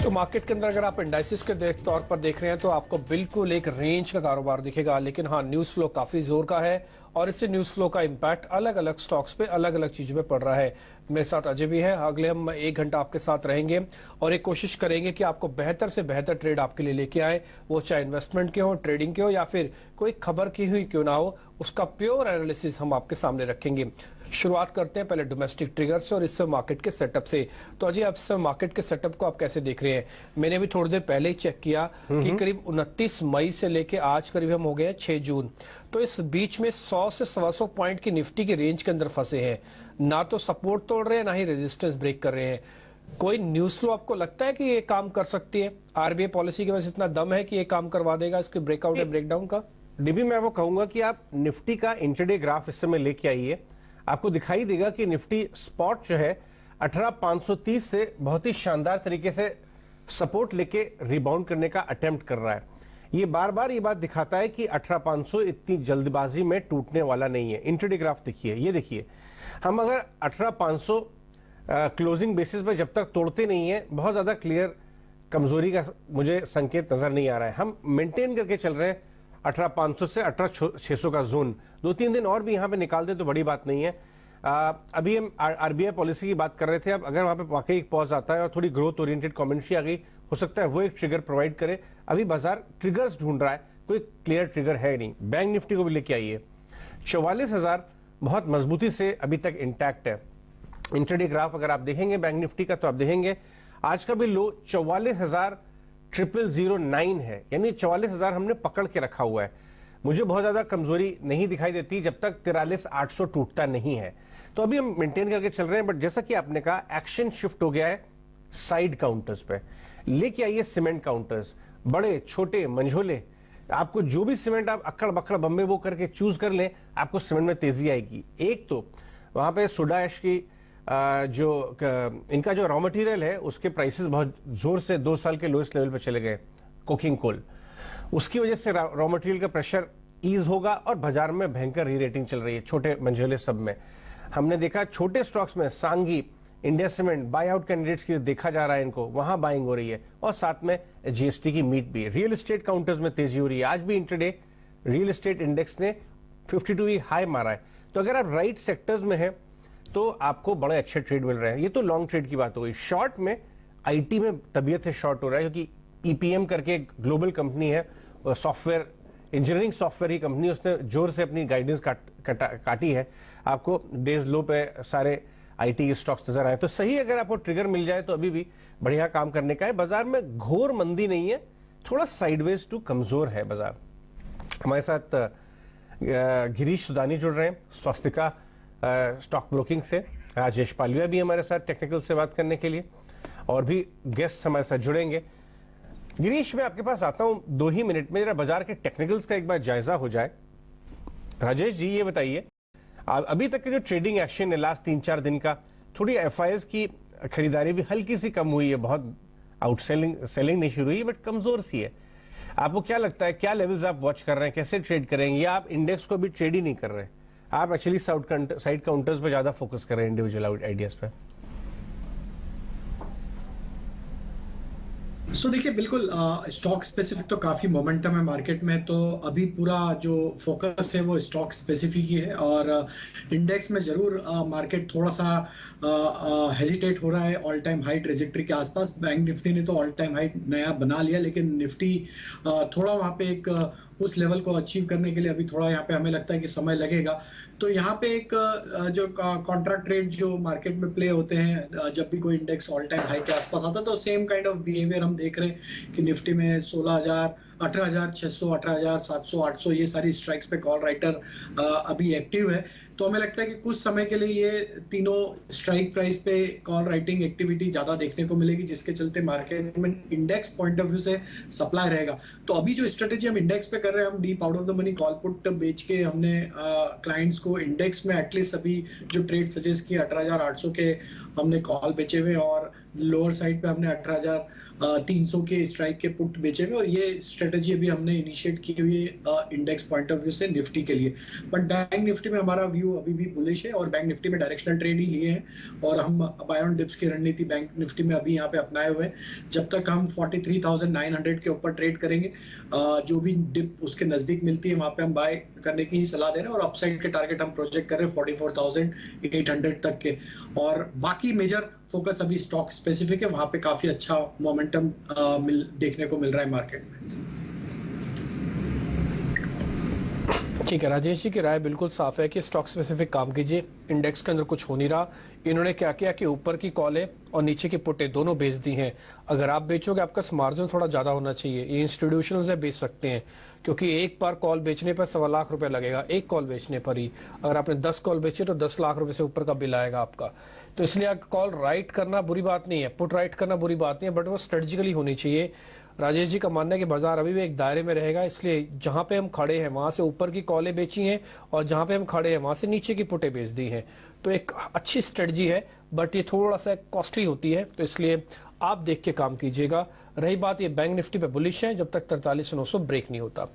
तो मार्केट के अंदर अगर आप इंडाइसिस के तौर पर देख रहे हैं तो आपको बिल्कुल एक रेंज का कारोबार दिखेगा, लेकिन हाँ, न्यूज फ्लो काफी जोर का है और इससे न्यूज फ्लो का इम्पैक्ट अलग अलग स्टॉक्स पे अलग अलग चीजों पे पड़ रहा है। मेरे साथ अजय भी है। अगले हम 1 घंटा आपके साथ रहेंगे और एक कोशिश करेंगे कि आपको बेहतर से बेहतर ट्रेड आपके लिए लेके आए, वो चाहे इन्वेस्टमेंट के हो, ट्रेडिंग के हो या फिर कोई खबर की हुई क्यों ना हो, उसका प्योर एनालिसिस हम आपके सामने रखेंगे। शुरुआत करते हैं पहले डोमेस्टिक ट्रिगर से और इससे मार्केट के सेटअप से। तो अजय, अब से मार्केट के सेटअप को आप कैसे देख रहे हैं? मैंने भी थोड़ी देर पहले ही चेक किया कि करीब 29 मई से लेके आज करीब हम हो गए हैं 6 जून। तो इस बीच में 100 से 125 पॉइंट की निफ्टी के रेंज के अंदर फंसे हैं, ना तो सपोर्ट तोड़ रहे हैं ना ही रेजिस्टेंस ब्रेक कर रहे हैं। कोई न्यूज फ्लो आपको लगता है कि ये काम कर सकती है? आरबीआई पॉलिसी की वजह से इतना दम है कि ये काम करवा देगा इसके ब्रेकआउट या ब्रेकडाउन का? डीबी, मैं वो कहूंगा कि आप निफ्टी का इंटरडे ग्राफ इस समय लेके आइए, आपको दिखाई देगा कि निफ्टी स्पॉट जो है 18530 से बहुत ही शानदार तरीके से सपोर्ट लेके रिबाउंड करने का अटेम्प्ट कर रहा है। ये बार बार ये बात दिखाता है कि 18500 इतनी जल्दबाजी में टूटने वाला नहीं है। इंटरडे ग्राफ देखिए, ये देखिए, हम अगर 18500 क्लोजिंग बेसिस पे जब तक तोड़ते नहीं है, बहुत ज्यादा क्लियर कमजोरी का मुझे संकेत नजर नहीं आ रहा है। हम मेंटेन करके चल रहे हैं 18500 से 18600 का जोन। 2-3 दिन और भी यहाँ पे निकाल दे तो बड़ी बात नहीं है। अभी हम आरबीआई पॉलिसी की बात कर रहे थे। अब अगर वहां पे वाकई एक पॉज आता है और थोड़ी ग्रोथ ओरिएंटेड कमेंट्री आ गई, हो सकता है वो एक ट्रिगर प्रोवाइड करे। अभी बाजार ट्रिगर्स ढूंढ रहा है, कोई क्लियर ट्रिगर है नहीं। बैंक निफ्टी को भी लेके आइए, 44,000 बहुत मजबूती से अभी तक इंटैक्ट है। इंटरडे ग्राफ अगर आप देखेंगे बैंक निफ्टी का, तो आप देखेंगे आज का भी लो 44,009 है, यानी 44,000 हमने पकड़ के रखा हुआ है। मुझे बहुत ज्यादा कमजोरी नहीं दिखाई देती जब तक 43,800 टूटता नहीं है। तो अभी हम मेंटेन करके चल रहे हैं। बट जैसा कि आपने कहा, एक्शन शिफ्ट हो गया है साइड काउंटर्स पे। लेके आइए सीमेंट काउंटर्स, बड़े छोटे मंझोले, आपको जो भी सीमेंट आप अक्कड़ बक्कड़ बम्बे वो करके चूज कर लें, आपको सीमेंट में तेजी आएगी। एक तो वहां पे सोडा ऐश की इनका जो रॉ मटेरियल है उसके प्राइसेस बहुत जोर से 2 साल के लोएस्ट लेवल पे चले गए, कोकिंग कोल। उसकी वजह से रॉ मटेरियल का प्रेशर ईज होगा और बाजार में भयंकर री रेटिंग चल रही है छोटे मंझोले सब में। हमने देखा छोटे स्टॉक्स में सांगी, India cement, bye out candidates की देखा जा रहा है, इनको वहां बाइंग हो रही है और साथ में जीएसटी की मीट भी है। रियल एस्टेट काउंटर्स में तेजी हो रही है। आज भी इंटरडे रियल एस्टेट इंडेक्स ने 52 वीक हाई मारा है। तो अगर आप राइट सेक्टर्स में हैं तो आपको बड़े अच्छे ट्रेड मिल रहे हैं। ये तो लॉन्ग ट्रेड की बात हो गई। शॉर्ट में आईटी में तबीयत है शॉर्ट हो रहा है, क्योंकि ईपीएम करके एक ग्लोबल कंपनी है, सॉफ्टवेयर इंजीनियरिंग सॉफ्टवेयर की कंपनी, उसने जोर से अपनी गाइडेंस काटी है। आपको डेज लो पे सारे आईटी के स्टॉक्स नजर आए। तो सही, अगर आपको ट्रिगर मिल जाए तो अभी भी बढ़िया काम करने का है। बाजार में घोर मंदी नहीं है, थोड़ा साइडवेज टू कमजोर है बाजार। हमारे साथ गिरीश सुदानी जुड़ रहे हैं स्वास्तिका स्टॉक ब्रोकिंग से। राजेश पालिया भी हमारे साथ टेक्निकल से बात करने के लिए, और भी गेस्ट हमारे साथ जुड़ेंगे। गिरीश, मैं आपके पास आता हूं 2 ही मिनट में, जरा बाजार के टेक्निकल्स का एक बार जायजा हो जाए। राजेश जी, ये बताइए, अभी तक के जो ट्रेडिंग एक्शन है लास्ट 3-4 दिन का, थोड़ी एफआईएस की खरीदारी भी हल्की सी कम हुई है, बहुत सेलिंग नहीं शुरू हुई, बट कमजोर सी है। आपको क्या लगता है, क्या लेवल्स आप वॉच कर रहे हैं, कैसे ट्रेड करेंगे, या आप इंडेक्स को भी ट्रेड ही नहीं कर रहे, आप एक्चुअली साइड काउंटर्स पे ज्यादा फोकस कर रहे हैं, इंडिविजुअल आइडियाज पे? देखिए, बिल्कुल स्टॉक स्पेसिफिक तो काफी मोमेंटम है मार्केट में, तो अभी पूरा जो फोकस है वो स्टॉक स्पेसिफिक ही है। और इंडेक्स में जरूर मार्केट थोड़ा सा हेजिटेट हो रहा है ऑल टाइम हाई ट्रेजेक्टरी के आसपास। बैंक निफ्टी ने तो ऑल टाइम हाई नया बना लिया, लेकिन निफ्टी थोड़ा वहां पे एक उस लेवल को अचीव करने के लिए अभी थोड़ा यहाँ पे हमें लगता है कि समय लगेगा। तो यहाँ पे एक जो कॉन्ट्रैक्ट ट्रेड जो मार्केट में प्ले होते हैं, जब भी कोई इंडेक्स ऑल टाइम हाई के आसपास आता है, तो सेम काइंड ऑफ बिहेवियर हम देख रहे हैं कि निफ्टी में 16,000, 18,600, 18,700, 800 ये सारी स्ट्राइक्स पे कॉल राइटर अभी एक्टिव है। तो हमें लगता है कि कुछ समय के लिए ये तीनों स्ट्राइक प्राइस पे कॉल राइटिंग एक्टिविटी ज्यादा देखने को मिलेगी, जिसके चलते मार्केट में इंडेक्स पॉइंट ऑफ व्यू से सप्लाई रहेगा। तो अभी जो स्ट्रेटेजी हम इंडेक्स पे कर रहे हैं, हम deep out of the money call put बेच के हमने क्लाइंट्स को इंडेक्स में एटलीस्ट अभी जो ट्रेड सजेस्ट किए 18,800 के हमने कॉल बेचे हुए, और लोअर साइड पे हमने 18,000 300 के स्ट्राइक के पुट बेचे हुए, और ये स्ट्रेटेजी अभी हमने इनिशिएट की हुई है इंडेक्स पॉइंट ऑफ व्यू से निफ्टी के लिए। बट बैंक निफ्टी में हमारा व्यू अभी भी बुलिश है, और बैंक निफ्टी में डायरेक्शनल ट्रेड ही लिए हैं, और हम बाय ऑन डिप्स की रणनीति बैंक निफ्टी में अभी यहाँ पे अपनाए हुए हैं। जब तक हम 43,900 के ऊपर ट्रेड करेंगे, जो भी डिप उसके नजदीक मिलती है वहां पे हम बाय करने की सलाह दे रहे हैं, और अपसाइड के टारगेट हम प्रोजेक्ट कर रहे हैं 44,800 तक के। और बाकी मेजर फोकस अभी स्टॉक स्पेसिफिक है, वहां पे काफी अच्छा मोमेंटम देखने को मिल रहा है मार्केट में। ठीक है, राजेश जी की राय बिल्कुल साफ है कि स्टॉक स्पेसिफिक काम कीजिए। इंडेक्स के अंदर कुछ हो नहीं रहा। इन्होंने क्या किया कि ऊपर की कॉलें और नीचे की पुटे दोनों बेच दी हैं। अगर आप बेचोगे आपका मार्जिन थोड़ा ज्यादा होना चाहिए। ये इंस्टीट्यूशनल से बेच सकते हैं, क्योंकि एक बार कॉल बेचने पर 1.25 लाख रुपए लगेगा, एक कॉल बेचने पर ही। अगर आपने 10 कॉल बेचे तो 10 लाख रुपए से ऊपर का बिल आएगा आपका। तो इसलिए कॉल राइट करना बुरी बात नहीं है, पुट राइट करना बुरी बात नहीं है, बट वो स्ट्रेटेजिकली होनी चाहिए। राजेश जी का मानना है कि बाजार अभी भी एक दायरे में रहेगा, इसलिए जहां पे हम खड़े हैं वहां से ऊपर की कॉलें बेची हैं, और जहां पे हम खड़े हैं वहां से नीचे की पुटें बेच दी हैं। तो एक अच्छी स्ट्रेटजी है, बट ये थोड़ा सा कॉस्टली होती है, तो इसलिए आप देख के काम कीजिएगा। रही बात, ये बैंक निफ्टी पे बुलिश है जब तक 43,900 ब्रेक नहीं होता।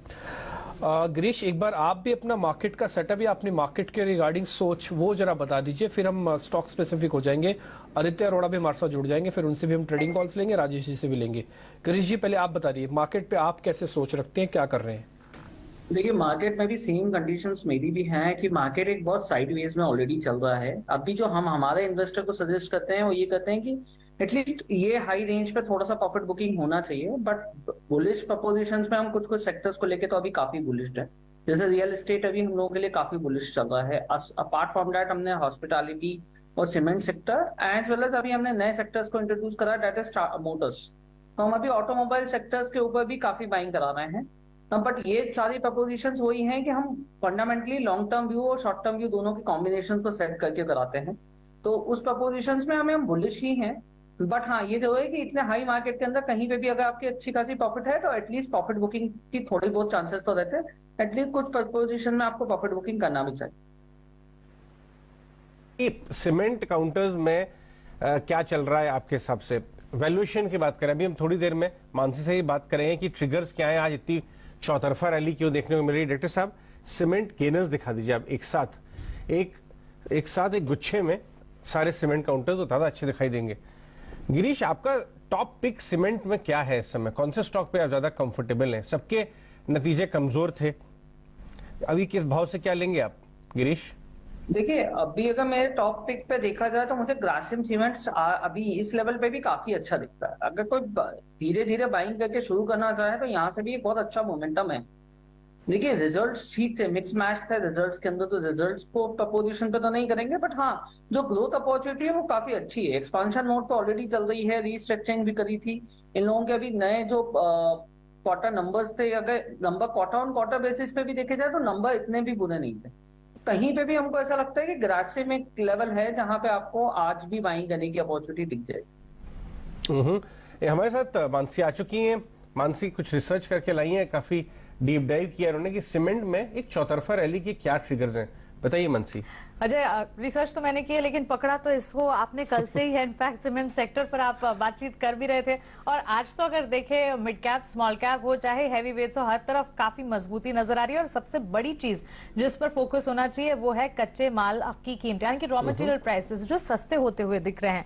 गिरीश, एक बार आप भी अपना मार्केट का सेटअप या अपनी मार्केट के रिगार्डिंग सोच वो जरा बता दीजिए, फिर हम स्टॉक स्पेसिफिक हो जाएंगे। आदित्य अरोड़ा भी हमारे साथ जुड़ जाएंगे, फिर उनसे भी हम ट्रेडिंग कॉल्स लेंगे, राजेश जी से भी लेंगे। गिरीश जी, पहले आप बता दीजिए मार्केट पे आप कैसे सोच रखते हैं, क्या कर रहे हैं? देखिए, मार्केट में भी सेम कंडीशंस मेरी भी हैं कि मार्केट एक बहुत साइडवेज में ऑलरेडी चल रहा है। अभी जो हम हमारे इन्वेस्टर को सजेस्ट करते हैं वो ये कहते हैं कि एटलीस्ट ये हाई रेंज पे थोड़ा सा प्रॉफिट बुकिंग होना चाहिए। बट बुलिश प्रपोजिशंस में हम कुछ कुछ सेक्टर्स को लेके तो अभी काफी बुलिश है। जैसे रियल एस्टेट अभी हम लोगों के लिए काफी बुलिश चल रहा है। अपार्ट फ्रॉम दैट हमने हॉस्पिटैलिटी और cement sector as well as अभी हमने नए सेक्टर्स को इंट्रोड्यूस करा, दैट इज मोटर्स। तो हम अभी ऑटोमोबाइल सेक्टर्स के ऊपर भी काफी बाइंग करा रहे हैं। बट ये सारी प्रपोजिशंस वही हैं कि हम फंडामेंटली लॉन्ग टर्म व्यू और शॉर्ट टर्म व्यू दोनों के कॉम्बिनेशन को सेट करके कराते हैं। तो उस प्रपोजिशंस में हम बुलिश ही हैं। बट हाँ, ये जो है कि इतने हाई मार्केट के अंदर कहीं पे भी अगर आपकी अच्छी खासी प्रॉफिट है तो एटलीस्ट प्रॉफिट बुकिंग की थोड़ी बहुत चांसेस तो रहते हैं। एटलीस्ट कुछ प्रपोजिशन में आपको प्रॉफिट बुकिंग करना भी चाहिए। सीमेंट काउंटर्स में क्या चल रहा है आपके हिसाब से? वैल्यूएशन की बात करें, अभी हम थोड़ी देर में मानसी से ही बात करेंगे कि ट्रिगर्स क्या है, आज इतनी चौतरफा रैली क्यों देखने को मिल रही है। डॉक्टर साहब, सीमेंट गेनर्स दिखा दीजिए आप एक साथ एक गुच्छे में सारे सीमेंट काउंटर्स तो ज्यादा अच्छे दिखाई देंगे। गिरीश, आपका टॉप पिक सीमेंट में क्या है इस समय? कौन से स्टॉक पे आप ज्यादा कंफर्टेबल हैं? सबके नतीजे कमजोर थे, अभी किस भाव से क्या लेंगे आप गिरीश? देखिए, अभी अगर मेरे टॉप पिक पे देखा जाए तो मुझे ग्रासिम सीमेंट्स अभी इस लेवल पे भी काफी अच्छा दिखता है। अगर कोई धीरे धीरे बाइंग करके शुरू करना चाहे तो यहाँ से भी बहुत अच्छा मोमेंटम है। देखिए, रिजल्ट्स ठीक थे, मिक्स मैच थे रिजल्ट्स के अंदर, तो रिजल्ट्स को प्रपोजिशन पे तो नहीं करेंगे, बट हाँ, जो ग्रोथ अपॉर्चुनिटी है वो काफी अच्छी है। एक्सपांशन मोड पे ऑलरेडी चल रही है, रीस्ट्रक्चरिंग भी करी थी। इन लोगों के अभी नए जो क्वार्टर नंबर्स थे, अगर number quarter on quarter basis पे भी देखे जाए तो नंबर इतने भी बुरे नहीं थे। कहीं पे भी हमको ऐसा लगता है कि ग्रासिम एक लेवल है जहां पे आपको आज भी बाइंग करने की अपॉर्चुनिटी दिख जाएगी। हमारे साथ मानसी आ चुकी हैं। मानसी कुछ रिसर्च करके लाई है, काफी डीप डाइव किया उन्होंने कि सीमेंट में एक चौतरफा रैली के क्या ट्रिगर्स हैं। बताइए मानसी। अजय, रिसर्च तो मैंने की है, लेकिन पकड़ा तो इसको आपने कल से ही है। इनफैक्ट सीमेंट सेक्टर पर आप बातचीत कर भी रहे थे, और आज तो अगर देखें मिड कैप स्मॉल कैप हो चाहे हैवी वेट्स हो, हर तरफ काफी मजबूती नजर आ रही है। और सबसे बड़ी चीज जिस पर फोकस होना चाहिए वो है कच्चे माल की कीमत, यानी कि रॉ मटेरियल प्राइसेस जो सस्ते होते हुए दिख रहे हैं।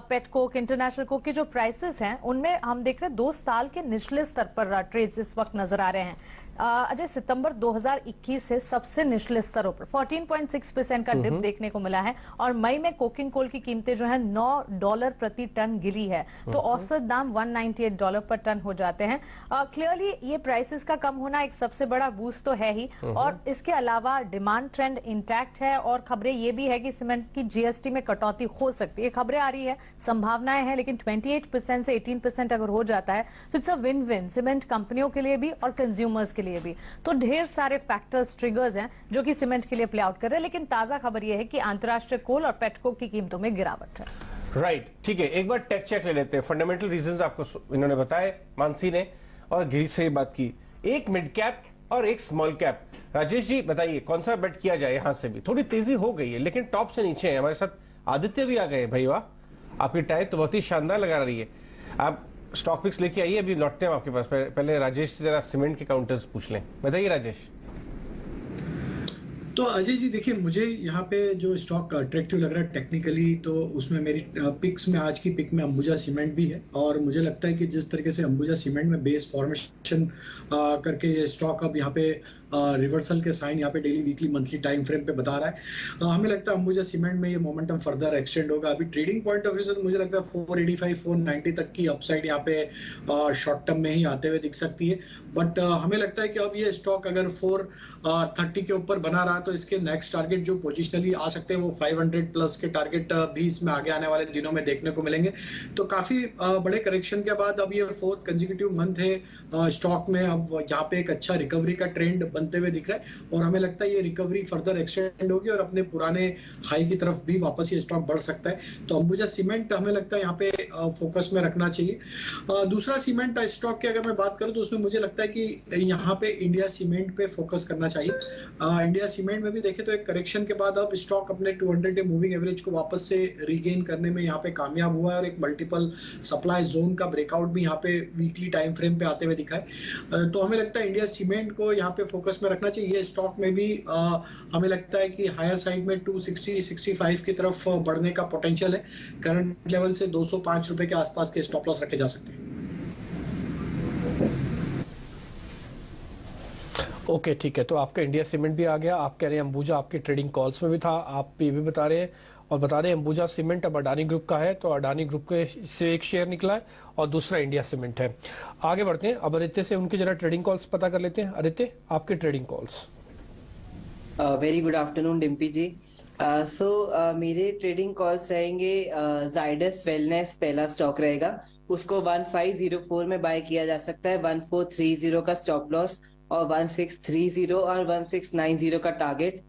पेटकोक, इंटरनेशनल कोक के जो प्राइसेस हैं उनमें हम देख रहे हैं 2 साल के निचले स्तर पर ट्रेड्स इस वक्त नजर आ रहे हैं। अजय, सितंबर 2021 से सबसे निचले स्तरों पर 14.6% का डिप देखने को मिला है, और मई में कोकिंग कोल की कीमतें जो है $9 प्रति टन गिरी है, तो औसत दाम $198 पर टन हो जाते हैं। क्लियरली ये प्राइसेस का कम होना एक सबसे बड़ा बूस्ट तो है ही, और इसके अलावा डिमांड ट्रेंड इंटैक्ट है, और खबरें ये भी है कि सीमेंट की जीएसटी में कटौती हो सकती है। खबरें आ रही है, संभावनाएं हैं, लेकिन 28% से 18% अगर हो जाता है तो it's a win win cement कंपनियों के लिए भी और कंज्यूमर्स के लिए भी। तो ढेर सारे फैक्टर्स, ट्रिगर्स हैं जो कि सीमेंट के लिए प्ले आउट कर रहे हैं। लेकिन ताजा खबर यह है कि अंतरराष्ट्रीय कोल और पेटकोक की कीमतों में गिरावट है। राइट, ठीक है, एक बार टेक चेक ले लेते हैं। फंडामेंटल रीजंस आपको इन्होंने बताए, मानसी ने और गिरीश से बात की। एक मिड कैप और एक स्मॉल कैप। राजेश जी बताइए कौन सा बेट किया जाए? यहां से भी थोड़ी तेजी हो गई है, लेकिन टॉप से नीचे है। हमारे साथ आदित्य भी आ गए। भाई वाह, आपकी टाई तो बहुत ही शानदार लगा रही है। आप स्टॉक पिक्स लेके आइए, अभी लौटते हैं आपके पास। पहले राजेश से जरा सीमेंट के काउंटर्स पूछ लें। बताइए राजेश। तो अजय जी देखिए, मुझे यहाँ पे जो स्टॉक अट्रैक्टिव लग रहा है टेक्निकली, तो उसमें मेरी पिक्स में आज की पिक में अंबुजा सीमेंट भी है। और मुझे लगता है कि जिस तरीके से अंबुजा सीमेंट में बेस फॉर्मेशन करके ये स्टॉक अब यहाँ पे रिवर्सल के साइन यहाँ पे daily weekly monthly time frame पे बता रहा है। हमें लगता है अंबुजा सीमेंट में ये मोमेंटम फर्दर एक्सटेंड होगा। अभी ट्रेडिंग पॉइंट ऑफ व्यू से तो मुझे लगता है 485 490 तक की अपसाइड यहाँ पे शॉर्ट टर्म में ही आते हुए दिख सकती है। बट हमें लगता है कि अब ये स्टॉक अगर 430 के ऊपर बना रहा तो इसके नेक्स्ट टारगेट जो पोजिशनली आ सकते हैं वो 500 प्लस के टारगेट भी इसमें आगे आने वाले दिनों में देखने को मिलेंगे। तो काफी बड़े करेक्शन के बाद अब ये 4th कंसेक्यूटिव मंथ है स्टॉक में, अब जहाँ पे एक अच्छा रिकवरी का ट्रेंड बनते हुए दिख रहा है। और हमें लगता है ये रिकवरी फर्दर एक्सटेंड होगी और अपने पुराने हाई की तरफ भी वापस ये स्टॉक बढ़ सकता है। तो अंबुजा सीमेंट हमें लगता है यहाँ पे फोकस में रखना चाहिए। दूसरा सीमेंट स्टॉक की अगर मैं बात करूं तो उसमें मुझे लगता है कि यहाँ पे इंडिया सीमेंट पे फोकस करना चाहिए। इंडिया सीमेंट में भी देखें तो एक करेक्शन के बाद अब स्टॉक अपने 200 डे मूविंग एवरेज को वापस से रीगेन करने में यहाँ पे कामयाब हुआ है और एक मल्टीपल सप्लाई जोन का ब्रेकआउट भी यहाँ पे वीकली टाइम फ्रेम पे आते हुए दिखा है। तो हमें लगता है इंडिया सीमेंट को यहाँ पे फोकस में रखना चाहिए। ये स्टॉक में भी हमें लगता है कि हायर साइड में 260-65 की तरफ बढ़ने का पोटेंशियल है। करंट लेवल से 205 रुपए के आसपास के स्टॉप लॉस रखे जा सकते हैं। ओके ठीक है, तो आपका इंडिया सीमेंट भी आ गया। आप कह रहे हैं अंबुजा आपकी ट्रेडिंग कॉल्स में भी था, आप ये भी बता रहे हैं और बता रहे हैं अंबुजा सीमेंट अब अडानी ग्रुप का है, तो अडानी ग्रुप के से एक शेयर निकला है और दूसरा इंडिया सीमेंट है। आगे बढ़ते हैं, अब आदित्य से उनके जरा ट्रेडिंग कॉल्स पता कर लेते हैं। आदित्य, आपके trading calls. Very good afternoon Dimpy ji. मेरे ट्रेडिंग कॉल्स रहेंगे, जाइडस वेलनेस पहला स्टॉक रहेगा, उसको 1504 में बाय किया जा सकता है, 1430 का स्टॉप लॉस और 1630 और 1690 का target.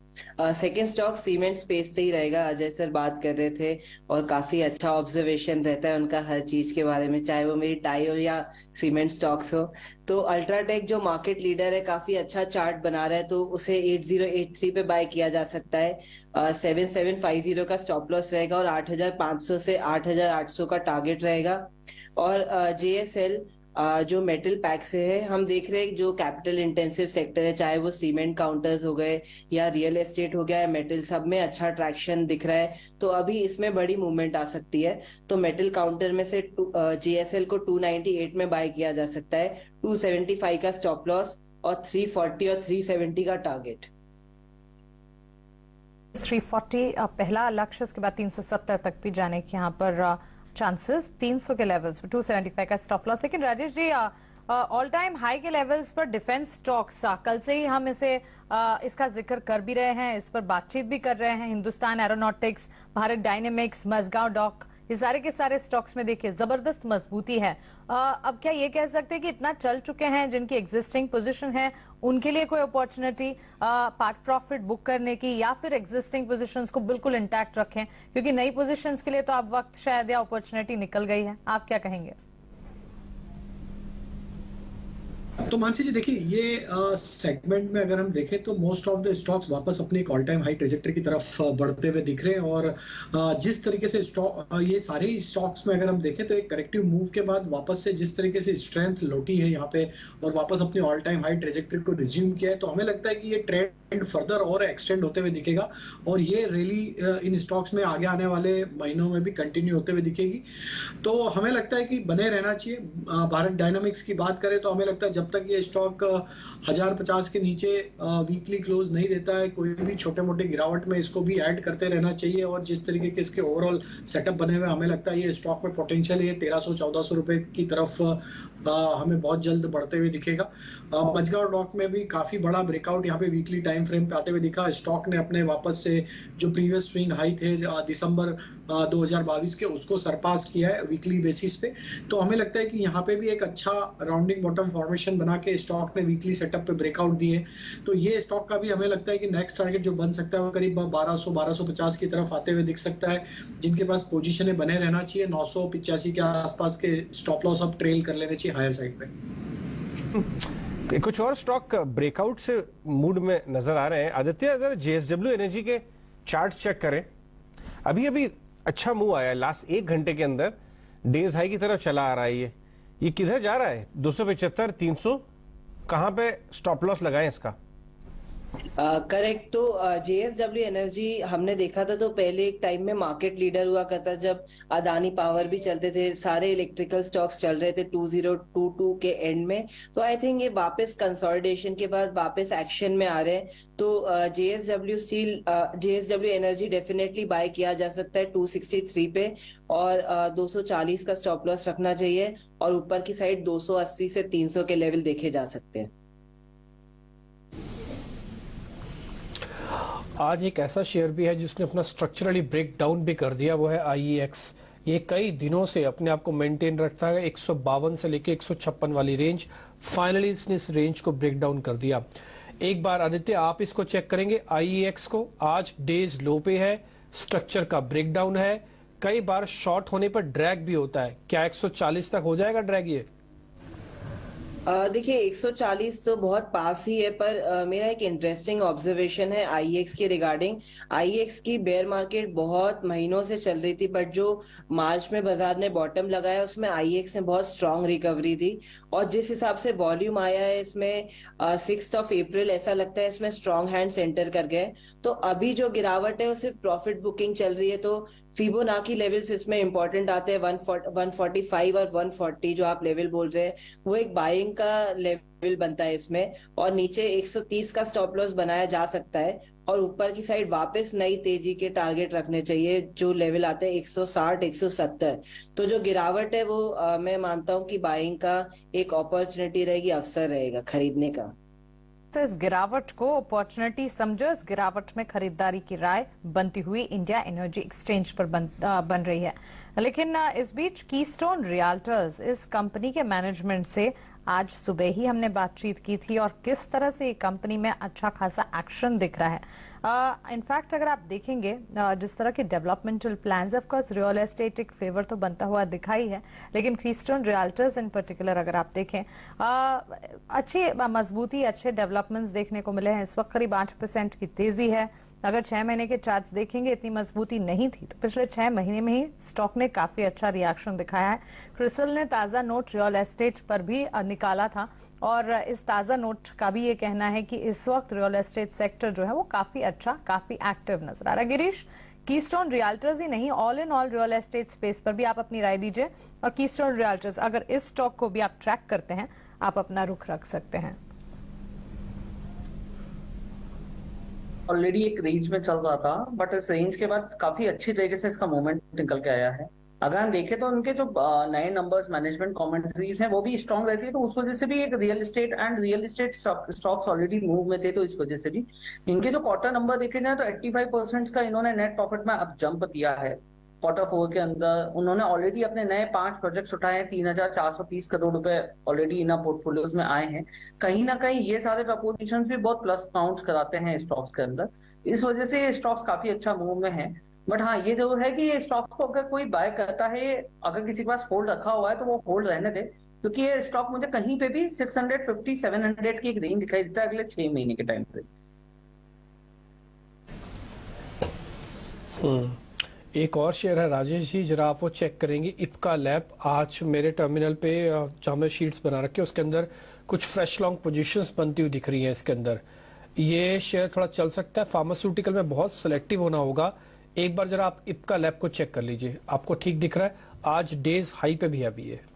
Second stock cement space से ही रहेगा, अजय सर बात कर रहे थे और काफी अच्छा ऑब्जर्वेशन रहता है उनका हर चीज के बारे में, चाहे वो मेरी टायर या सीमेंट स्टॉक्स हो। तो अल्ट्राटेक जो मार्केट लीडर है काफी अच्छा चार्ट बना रहा है, तो उसे 8083 पे बाय किया जा सकता है। 7750 का स्टॉप लॉस रहेगा और 8500 से 8800 का टारगेट रहेगा। और JSL जो मेटल पैक से है, हम देख रहे हैं जो कैपिटल इंटेंसिव सेक्टर है, चाहे वो सीमेंट काउंटर्स हो गए या रियल एस्टेट हो गया या मेटल, सब में अच्छा ट्रैक्शन दिख रहा है, तो अभी इसमें बड़ी मूवमेंट आ सकती है। तो मेटल काउंटर में से JSL को 298 में बाय किया जा सकता है, 275 का स्टॉप लॉस और 340 और 370 का टारगेट। 340 पहला लक्ष्य, उसके बाद 370 तक भी जाने के यहाँ पर चांसेस, 300 के लेवल्स पर 275 का स्टॉप लॉस। लेकिन Rajesh ji, all time high के लेवल्स पर डिफेंस स्टॉक्स, कल से ही हम इसका जिक्र कर भी रहे हैं, इस पर बातचीत भी कर रहे हैं। Hindustan Aeronautics, Bharat Dynamics, Mazagon Dock, ये सारे के सारे स्टॉक्स में देखिए जबरदस्त मजबूती है। अब क्या ये कह सकते हैं कि इतना चल चुके हैं, जिनकी एग्जिस्टिंग पोजीशन है उनके लिए कोई अपॉर्चुनिटी पार्ट प्रॉफिट बुक करने की, या फिर एग्जिस्टिंग पोजीशंस को बिल्कुल इंटैक्ट रखें, क्योंकि नई पोजीशंस के लिए तो अब वक्त शायद या अपॉर्चुनिटी निकल गई है। आप क्या कहेंगे? तो मानसी जी देखिए, ये सेगमेंट में अगर हम देखें तो मोस्ट ऑफ द स्टॉक्स वापस अपनी एक ऑल टाइम हाई ट्रेजेक्टरी की तरफ बढ़ते हुए दिख रहे हैं। और जिस तरीके से ये सारे ही स्टॉक्स में अगर हम देखें तो एक करेक्टिव मूव के बाद वापस से जिस तरीके से स्ट्रेंथ लौटी है यहाँ पे और वापस अपनी ऑल टाइम हाई ट्रेजेक्टरी को रिज्यूम किया है, तो हमें लगता है कि ये ट्रेंड फर्दर और एक्सटेंड होते हुए दिखेगा और ये रैली इन स्टॉक्स में आगे आने वाले महीनों में भी कंटिन्यू होते हुए दिखेगी। तो हमें लगता है कि बने रहना चाहिए। भारत डायनामिक्स की बात करें तो हमें लगता है जब तक ये स्टॉक 1050 के नीचे वीकली क्लोज नहीं देता है, कोई भी छोटे मोटे गिरावट में इसको भी ऐड करते रहना चाहिए। और जिस तरीके के इसके ओवरऑल सेटअप बने हुए, हमें लगता है ये स्टॉक में पोटेंशियल है 1300-1400 रुपए की तरफ हमें बहुत जल्द बढ़ते हुए दिखेगा। मजगांव डॉक में भी काफी बड़ा ब्रेकआउट यहाँ पे वीकली टाइम फ्रेम पे आते हुए दिखा। स्टॉक ने अपने वापस से जो प्रीवियस स्विंग हाई थे दिसंबर 2022 के, उसको सरपास किया है वीकली बेसिस पे। तो हमें लगता है कि यहाँ पे भी एक अच्छा राउंडिंग बॉटम फॉर्मेशन बना के स्टॉक ने वीकली सेटअप पे ब्रेकआउट दिए। तो ये स्टॉक का भी हमें लगता है कि नेक्स्ट टारगेट जो बन सकता है वो करीब 1200-1250 की तरफ आते हुए दिख सकता है, जिनके पास पोजीशन बने रहना चाहिए। 985 के आसपास के स्टॉप लॉस अब ट्रेल कर लेने चाहिए हायर साइड पे। कुछ और स्टॉक ब्रेकआउट से मूड में नजर आ रहे हैं। आदित्य, अगर JSW एनर्जी के चार्ट चेक करें, अभी अच्छा मूव आया, लास्ट 1 घंटे के अंदर डेज हाई की तरफ चला आ रहा है। ये किधर जा रहा है? 275, 300, कहां पे स्टॉप लॉस लगाएं इसका? करेक्ट। तो जेएसडब्ल्यू एनर्जी हमने देखा था, तो पहले एक टाइम में मार्केट लीडर हुआ करता जब अदानी पावर भी चलते थे, सारे इलेक्ट्रिकल स्टॉक्स चल रहे थे 2022 के एंड में। तो आई थिंक ये वापस कंसोलिडेशन के बाद वापस एक्शन में आ रहे हैं। तो जेएसडब्ल्यू एनर्जी डेफिनेटली बाय किया जा सकता है 263 पे, और 240 का स्टॉप लॉस रखना चाहिए, और ऊपर की साइड 280 से 300 के लेवल देखे जा सकते हैं। आज एक ऐसा शेयर भी है जिसने अपना स्ट्रक्चरली ब्रेक डाउन भी कर दिया, वो है आईईएक्स। ये कई दिनों से अपने आप को मेंटेन रखता है 152 से लेके 156 वाली रेंज। फाइनली इसने इस रेंज को ब्रेक डाउन कर दिया। एक बार आदित्य आप इसको चेक करेंगे आईईएक्स को, आज डेज लो पे है, स्ट्रक्चर का ब्रेक डाउन है, कई बार शॉर्ट होने पर ड्रैग भी होता है। क्या 140 तक हो जाएगा ड्रैग ये? देखिए 140 तो बहुत पास ही है, पर मेरा एक इंटरेस्टिंग ऑब्जर्वेशन है आईएक्स के रिगार्डिंग। आईएक्स की बेयर मार्केट बहुत महीनों से चल रही थी, बट जो मार्च में बाजार ने बॉटम लगाया उसमें आईएक्स ने बहुत स्ट्रांग रिकवरी दी, और जिस हिसाब से वॉल्यूम आया है इसमें 6 अप्रैल ऐसा लगता है इसमें स्ट्रांग हैंड सेंटर कर गए। तो अभी जो गिरावट है वो सिर्फ प्रॉफिट बुकिंग चल रही है। तो फिबोनाची लेवल्स इसमें इंपॉर्टेंट आते हैं, 145 और 140 जो आप लेवल बोल रहे हैं, वो एक बाइंग का लेवल बनता है इसमें, और नीचे 130 का स्टॉप लॉस बनाया जा सकता है, और ऊपर की साइड वापस नई तेजी के टारगेट रखने चाहिए जो लेवल आते हैं 160, 170। तो जो गिरावट है वो मैं मानता हूं कि बाइंग का एक अपॉर्चुनिटी रहेगी, अवसर रहेगा खरीदने का। तो इस गिरावट को अपॉर्चुनिटी समझो, इस गिरावट में खरीदारी की राय बनती हुई इंडिया एनर्जी एक्सचेंज पर बन रही है। लेकिन इस बीच कीस्टोन रियल्टर्स, इस कंपनी के मैनेजमेंट से आज सुबह ही हमने बातचीत की थी, और किस तरह से कंपनी में अच्छा खासा एक्शन दिख रहा है। इनफैक्ट अगर आप देखेंगे जिस तरह के developmental plans, of course real estate एक फेवर तो बनता हुआ दिखाई है, लेकिन कीस्टोन रियल्टर्स इन पर्टिकुलर अगर आप देखें अच्छी मजबूती, अच्छे डेवलपमेंट्स देखने को मिले हैं। इस वक्त करीब 8% की तेजी है। अगर 6 महीने के चार्ट्स देखेंगे इतनी मजबूती नहीं थी, तो पिछले 6 महीने में ही स्टॉक ने काफी अच्छा रिएक्शन दिखाया है। क्रिसल ने ताजा नोट रियल एस्टेट पर भी निकाला था, और इस ताजा नोट का भी ये कहना है कि इस वक्त रियल एस्टेट सेक्टर जो है वो काफी अच्छा, काफी एक्टिव नजर आ रहा है। गिरीश, कीस्टोन रियल्टर्स ही नहीं, all in all real estate space पर भी आप अपनी राय दीजिए, और कीस्टोन रियल्टर्स अगर इस स्टॉक को भी आप ट्रैक करते हैं, आप अपना रुख रख सकते हैं। ऑलरेडी एक रेंज में चल रहा था, बट इस रेंज के बाद काफी अच्छी तरीके से इसका मूवमेंट निकल के आया है। अगर हम देखें तो उनके जो नए नंबर्स, मैनेजमेंट कमेंट्रीज हैं, वो भी स्ट्रांग रहती है, तो उस वजह से भी एक real estate stocks already move में थे, तो इस वजह से भी इनके जो क्वार्टर नंबर देखे जाए तो 85% का इन्होंने नेट प्रॉफिट में अब जंप दिया है। Q4 के अंदर उन्होंने ऑलरेडी अपने नए 5 प्रोजेक्ट्स उठाए हैं, 3,430 करोड़ रुपए ऑलरेडी इन पोर्टफोलियोज में आए हैं। कहीं ना कहीं ये सारे प्रपोजिशंस भी बहुत प्लस काउंट्स कराते हैं स्टॉक्स के अंदर, इस वजह से ये स्टॉक्स काफी अच्छा मूव में है। बट हाँ, ये जरूर है कि ये स्टॉक्स को अगर कोई बाय करता है, अगर किसी के पास होल्ड रखा हुआ है तो वो होल्ड रहने दे, क्योंकि ये स्टॉक मुझे कहीं पे भी 650, 700 की एक रेंज दिखाई देता है अगले 6 महीने के टाइम पे। एक और शेयर है राजेश जी, जरा आप वो चेक करेंगे, इप्का लैब। आज मेरे टर्मिनल पे जहाँ मैं शीट्स बना रखे उसके अंदर कुछ फ्रेश लॉन्ग पोजीशंस बनती हुई दिख रही हैं इसके अंदर। ये शेयर थोड़ा चल सकता है, फार्मास्यूटिकल में बहुत सिलेक्टिव होना होगा। एक बार जरा आप इप्का लैब को चेक कर लीजिए, आपको ठीक दिख रहा है। आज डेज हाई पे भी अभी है।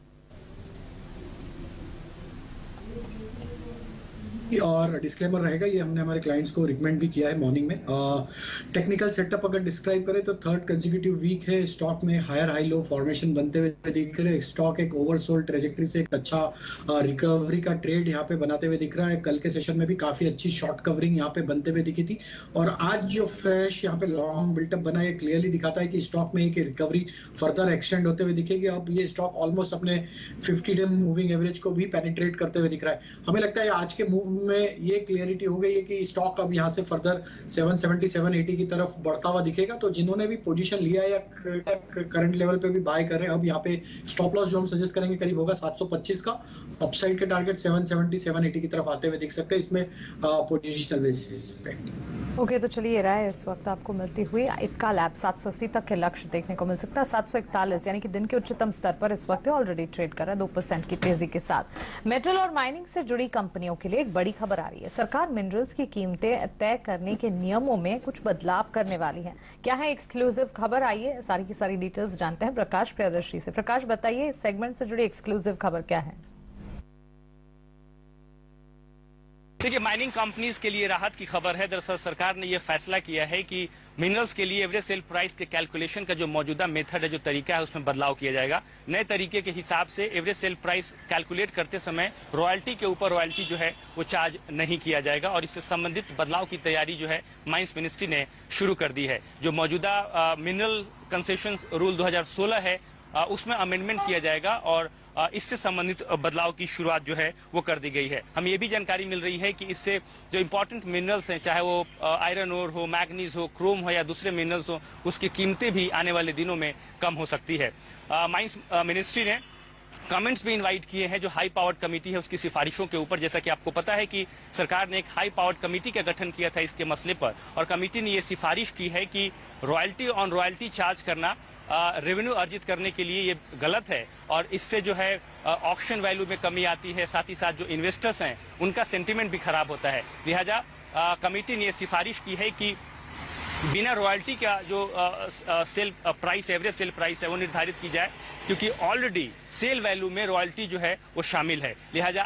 और डिस्क्लेमर रहेगा, ये हमने हमारे क्लाइंट्स को रिकमेंड भी किया है मॉर्निंग में। टेक्निकल सेटअप अगर डिस्क्राइब करें तो थर्ड कंसेक्यूटिव वीक है, स्टॉक में हायर हाई लो फॉर्मेशन बनते हुए दिख रहे हैं। स्टॉक एक ओवरसोल्ड ट्रेजेक्टरी से एक अच्छा रिकवरी का ट्रेड यहाँ पे बनाते हुए दिख रहा है। कल के सेशन में भी काफी अच्छी शॉर्ट कवरिंग यहाँ पे बनते हुए दिखी थी, और आज जो फ्रेश यहाँ पे लॉन्ग बिल्टअप बना है क्लियरली दिखाता है कि स्टॉक में एक रिकवरी फर्दर एक्सटेंड होते हुए दिखेगी। अब ये स्टॉक ऑलमोस्ट अपने 50 डे मूविंग एवरेज को भी पेनिट्रेट करते हुए दिख रहा है। हमें लगता है आज के मूव में ये क्लियरिटी हो गई है कि स्टॉक अब यहाँ से फर्दर 770 780 की तरफ बढ़ता हुआ दिखेगा। तो जिन्होंने भी पोजीशन लिया या करंट लेवल पे भी बाय कर रहे हैं, अब यहाँ पे स्टॉप लॉस जो हम सजेस्ट करेंगे करीब होगा 725 का। अपसाइड के टारगेट 770 780 की तरफ आते हुए दिख सकते हैं इसमें पोजिशनल बेसिस पे। ओके, तो चलिए राय इस वक्त आपको मिलती हुई इक्का लैब 780 तक के लक्ष्य देखने को मिल सकता है। 741 यानी कि दिन के उच्चतम स्तर पर इस वक्त ऑलरेडी ट्रेड कर रहा है 2% की तेजी के साथ। मेटल और माइनिंग से जुड़ी कंपनियों के लिए एक बड़ी खबर आ रही है। सरकार मिनरल्स की कीमतें तय करने के नियमों में कुछ बदलाव करने वाली है। क्या है एक्सक्लूसिव खबर? आइए सारी की सारी डिटेल्स जानते हैं प्रकाश प्रियदर्शी से। प्रकाश, बताइए इस सेगमेंट से जुड़ी एक्सक्लूसिव खबर क्या है? देखिए, माइनिंग कंपनीज के लिए राहत की खबर है। दरअसल सरकार ने यह फैसला किया है कि मिनरल्स के लिए एवरेज सेल प्राइस के कैलकुलेशन का जो मौजूदा मेथड है, जो तरीका है, उसमें बदलाव किया जाएगा। नए तरीके के हिसाब से एवरेज सेल प्राइस कैलकुलेट करते समय रॉयल्टी के ऊपर रॉयल्टी जो है वो चार्ज नहीं किया जाएगा और इससे संबंधित बदलाव की तैयारी जो है माइंस मिनिस्ट्री ने शुरू कर दी है। जो मौजूदा मिनरल कंसेशन रूल 2016 है उसमें अमेंडमेंट किया जाएगा और इससे संबंधित बदलाव की शुरुआत जो है वो कर दी गई है। हमें ये भी जानकारी मिल रही है कि इससे जो इंपॉर्टेंट मिनरल्स हैं, चाहे वो आयरन ओर हो, मैग्नीज हो, क्रोम हो या दूसरे मिनरल्स हो, उसकी कीमतें भी आने वाले दिनों में कम हो सकती है। माइंस मिनिस्ट्री ने कमेंट्स भी इनवाइट किए हैं जो हाई पावर्ड कमेटी है उसकी सिफारिशों के ऊपर। जैसा कि आपको पता है कि सरकार ने एक हाई पावर्ड कमेटी का गठन किया था इसके मसले पर, और कमेटी ने ये सिफारिश की है कि रॉयल्टी ऑन रॉयल्टी चार्ज करना रेवेन्यू अर्जित करने के लिए ये गलत है और इससे जो है ऑक्शन वैल्यू में कमी आती है, साथ ही साथ जो इन्वेस्टर्स हैं उनका सेंटीमेंट भी खराब होता है। लिहाजा कमेटी ने ये सिफारिश की है कि बिना रॉयल्टी का जो sale price, average sale price है, वो निर्धारित की जाए, क्योंकि ऑलरेडी सेल वैल्यू में रॉयल्टी जो है वो शामिल है। लिहाजा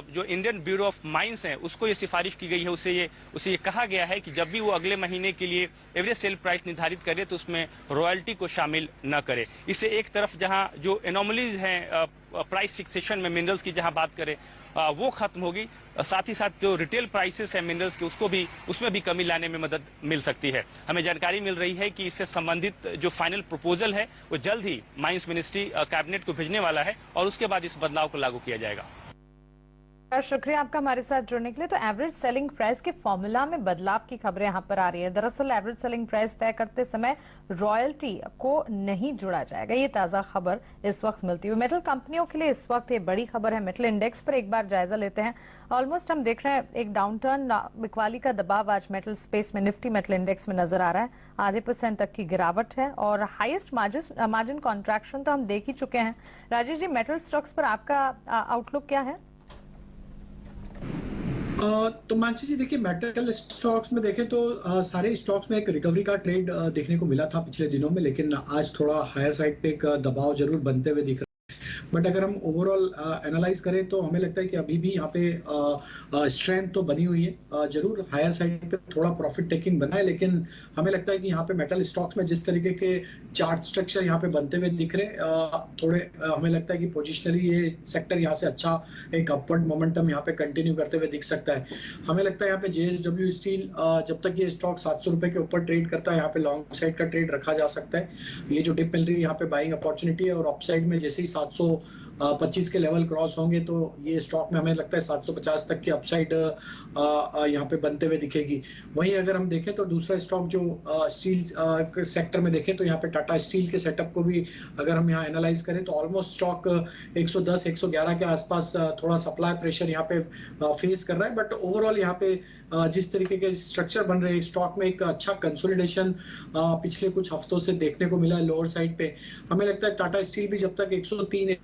जो इंडियन ब्यूरो ऑफ माइंस है उसको ये सिफारिश की गई है, उसे ये कहा गया है कि जब भी वो अगले महीने के लिए एवरेज सेल प्राइस निर्धारित करे तो उसमें रॉयल्टी को शामिल न करे। इससे एक तरफ जहां जो एनोमलीज हैं प्राइस फिक्सेशन में मिनरल्स की जहां बात करें वो खत्म होगी, साथ ही साथ जो रिटेल प्राइसेस है मिनरल्स के उसमें भी कमी लाने में मदद मिल सकती है। हमें जानकारी मिल रही है कि इससे संबंधित जो फाइनल प्रपोजल है वो जल्द ही माइंस मिनिस्ट्री कैबिनेट को भेजने वाला है और उसके बाद इस बदलाव को लागू किया जाएगा। शुक्रिया आपका हमारे साथ जुड़ने के लिए। तो एवरेज सेलिंग प्राइस के फॉर्मूला में बदलाव की खबरें यहां पर आ रही है। दरअसल एवरेज सेलिंग प्राइस तय करते समय रॉयल्टी को नहीं जोड़ा जाएगा, ये ताजा खबर इस वक्त मिलती है। मेटल कंपनियों के लिए इस वक्त ये बड़ी खबर है। मेटल इंडेक्स पर एक बार जायजा लेते हैं। ऑलमोस्ट हम देख रहे हैं एक डाउनटर्न, बिकवाली का दबाव आज मेटल स्पेस में निफ्टी मेटल इंडेक्स में नजर आ रहा है। आधे % तक की गिरावट है और हाईएस्ट मार्जिन कॉन्ट्रैक्शन तो हम देख ही चुके हैं। राजेश जी, मेटल स्टॉक्स पर आपका आउटलुक क्या है? तो मानसी जी, देखिए मेटल स्टॉक्स में देखें तो सारे स्टॉक्स में एक रिकवरी का ट्रेड देखने को मिला था पिछले दिनों में, लेकिन आज थोड़ा हायर साइड पे एक दबाव जरूर बनते हुए दिख रहा है। बट अगर हम ओवरऑल एनालाइज करें तो हमें लगता है कि अभी भी यहाँ पे स्ट्रेंथ तो बनी हुई है। जरूर हायर साइड पे थोड़ा प्रॉफिट टेकिंग बना है, लेकिन हमें लगता है कि यहाँ पे मेटल स्टॉक्स में जिस तरीके के चार्ट स्ट्रक्चर यहाँ पे बनते हुए दिख रहे थोड़े हमें लगता है कि पोजिशनली ये सेक्टर यहाँ से अच्छा एक अपवर्ड मोमेंटम यहाँ पे कंटिन्यू करते हुए दिख सकता है। हमें लगता है यहाँ पे JSW स्टील जब तक ये स्टॉक 700 रुपए के ऊपर ट्रेड करता है, यहाँ पे लॉन्ग साइड का ट्रेड रखा जा सकता है। ये जो डिप मिल रही है यहाँ पे बाइंग अपॉर्चुनिटी है और अपसाइड में जैसे ही 725 के लेवल क्रॉस होंगे तो ये स्टॉक में हमें लगता है 750 तक की अपसाइड यहाँ पे बनते हुए दिखेगी। वहीं अगर हम देखें तो दूसरा स्टॉक जो स्टील सेक्टर में देखें तो यहाँ पे टाटा स्टील के सेटअप को भी अगर हम यहाँ एनालाइज करें तो ऑलमोस्ट स्टॉक 110 111 के आसपास थोड़ा सप्लाई प्रेशर यहाँ पे फेस कर रहा है। बट ओवरऑल यहाँ पे जिस तरीके के स्ट्रक्चर बन रहे हैं स्टॉक में एक अच्छा कंसोलिडेशन पिछले कुछ हफ्तों से देखने को मिला है लोअर साइड पे। हमें लगता है टाटा स्टील भी जब तक 103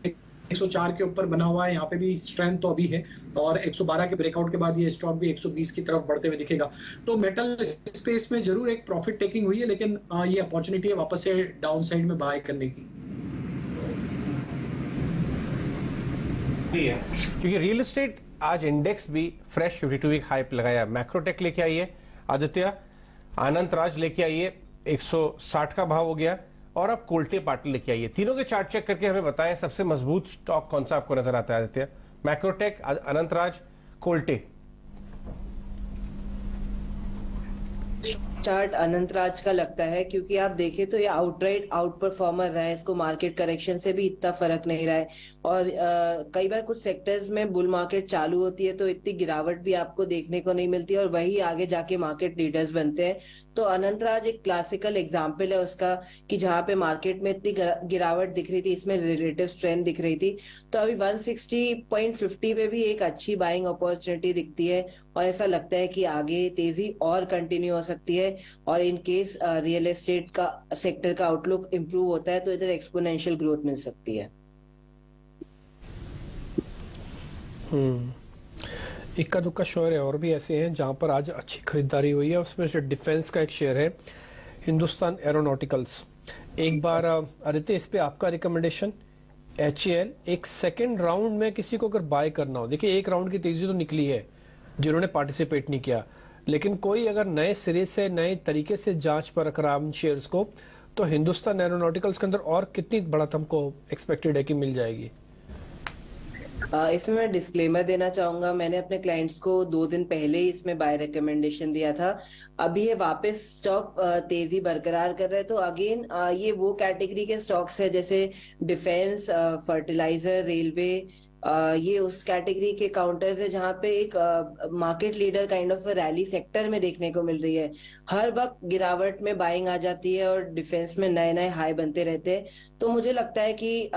104 के ऊपर बना हुआ है, यहाँ पे भी स्ट्रेंथ तो अभी है और 112 के ब्रेकआउट के बाद ये स्टॉक भी 120 की तरफ बढ़ते हुए दिखेगा। तो मेटल स्पेस में जरूर एक प्रॉफिट टेकिंग हुई है, लेकिन ये अपॉर्चुनिटी है वापस से डाउन साइड में बाय करने की। क्योंकि रियल एस्टेट आज इंडेक्स भी फ्रेश 52 वीक हाई लगाया। मैक्रोटेक लेके आइए, आदित्य आनंद राज लेके आइए, 160 का भाव हो गया, और अब कोल्टे पाटिल लेके आइए। तीनों के चार्ट चेक करके हमें बताएं सबसे मजबूत स्टॉक कौन सा आपको नजर आता है आदित्य? मैक्रोटेक, अनंत राज, कोल्टे। चार्ट अनंतराज का लगता है, क्योंकि आप देखें तो ये आउटराइट आउट परफॉर्मर रहा है, इसको मार्केट करेक्शन से भी इतना फर्क नहीं रहा है। और कई बार कुछ सेक्टर्स में बुल मार्केट चालू होती है तो इतनी गिरावट भी आपको देखने को नहीं मिलती और वही आगे जाके मार्केट लीडर्स बनते हैं। तो अनंतराज एक क्लासिकल एग्जाम्पल है उसका, कि जहाँ पे मार्केट में इतनी गिरावट दिख रही थी, इसमें रिलेटिव स्ट्रेंथ दिख रही थी। तो अभी 160.50 पे भी एक अच्छी बाइंग अपॉर्चुनिटी दिखती है और ऐसा लगता है कि आगे तेजी और कंटिन्यू हो सकती है। और इन केस रियल एस्टेट का सेक्टर का आउटलुक इंप्रूव होता है तो इधर एक्सपोनेंशियल ग्रोथ मिल सकती है। इक्का दुक्का शेयर है और भी ऐसे हैं जहां पर आज अच्छी खरीदारी हुई है। उसमें से डिफेंस का एक शेयर है हिंदुस्तान एरोनॉटिकल्स। एक बार आदित्य, इस पे आपका रिकमेंडेशन। HAL एक सेकंड राउंड में किसी को अगर बाय करना हो, देखिए एक राउंड की तेजी तो निकली है जिन्होंने पार्टिसिपेट नहीं किया, लेकिन कोई अगर नए सिरे से नए तरीके से जांच पर रख रहा है शेयर्स को, तो हिंदुस्तान एरोनॉटिकल्स के अंदर और कितनी बढ़त हमको एक्सपेक्टेड है कि मिल जाएगी? इसमें मैं डिस्क्लेमर देना चाहूंगा, मैंने अपने क्लाइंट्स को 2 दिन पहले ही इसमें बाय रिकमेंडेशन दिया था। अभी ये वापस स्टॉक तेजी बरकरार कर रहे हैं। तो अगेन ये वो कैटेगरी के स्टॉक्स है जैसे डिफेंस, फर्टिलाइजर, रेलवे, ये उस कैटेगरी के काउंटर्स है जहां पे एक market leader kind of rally sector में देखने को मिल रही है। हर वक्त गिरावट में बाइंग आ जाती है और डिफेंस में नए नए हाई बनते रहते हैं। तो मुझे लगता है कि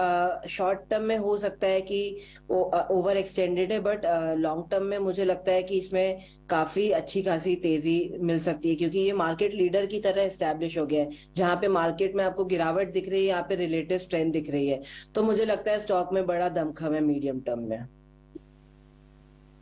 शॉर्ट टर्म में हो सकता है कि ओवर एक्सटेंडेड है, बट लॉन्ग टर्म में मुझे लगता है कि इसमें काफी अच्छी खासी तेजी मिल सकती है, क्योंकि ये मार्केट लीडर की तरह एस्टैब्लिश हो गया है। जहां पे मार्केट में आपको गिरावट दिख रही है, यहाँ पे रिलेटिव स्ट्रेंथ दिख रही है। तो मुझे लगता है स्टॉक में बड़ा दमखम है मीडियम टर्म में।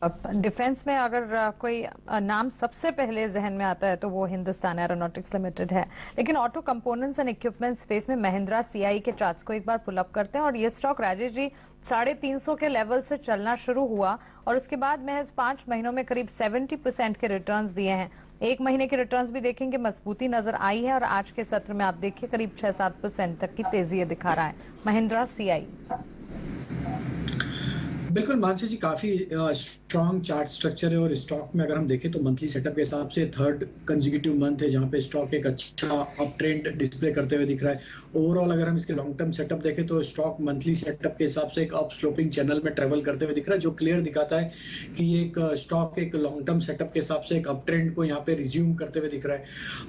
अब डिफेंस में अगर कोई नाम सबसे पहले जहन में आता है तो वो हिंदुस्तान एरोनॉटिक्स लिमिटेड है। लेकिन auto components and equipment space में महिंद्रा CI के चार्ट्स को एक बार पुल अप करते हैं। और ये स्टॉक राजेश जी 350 के लेवल से चलना शुरू हुआ और उसके बाद महज 5 महीनों में करीब 70% के रिटर्न्स दिए हैं। 1 महीने के रिटर्न्स भी देखेंगे, मजबूती नजर आई है और आज के सत्र में आप देखिए करीब 6-7% तक की तेजी दिखा रहा है महिंद्रा CI। बिल्कुल मानसी जी, काफी स्ट्रॉन्ग चार्ट स्ट्रक्चर है और स्टॉक में अगर हम देखें तो मंथली सेटअप के हिसाब से 3rd कंसेक्यूटिव मंथ है जहां पे स्टॉक एक अच्छा अप ट्रेंड डिस्प्ले करते हुए दिख रहा है। ओवरऑल अगर हम इसके लॉन्ग टर्म सेटअप देखें तो स्टॉक मंथली सेटअप के हिसाब से एक अप स्लोपिंग चैनल में ट्रेवल करते हुए दिख रहा है, जो क्लियर दिखाता है कि एक स्टॉक एक लॉन्ग टर्म सेटअप के हिसाब से एक अप ट्रेंड को यहाँ पे रिज्यूम करते हुए दिख रहा है।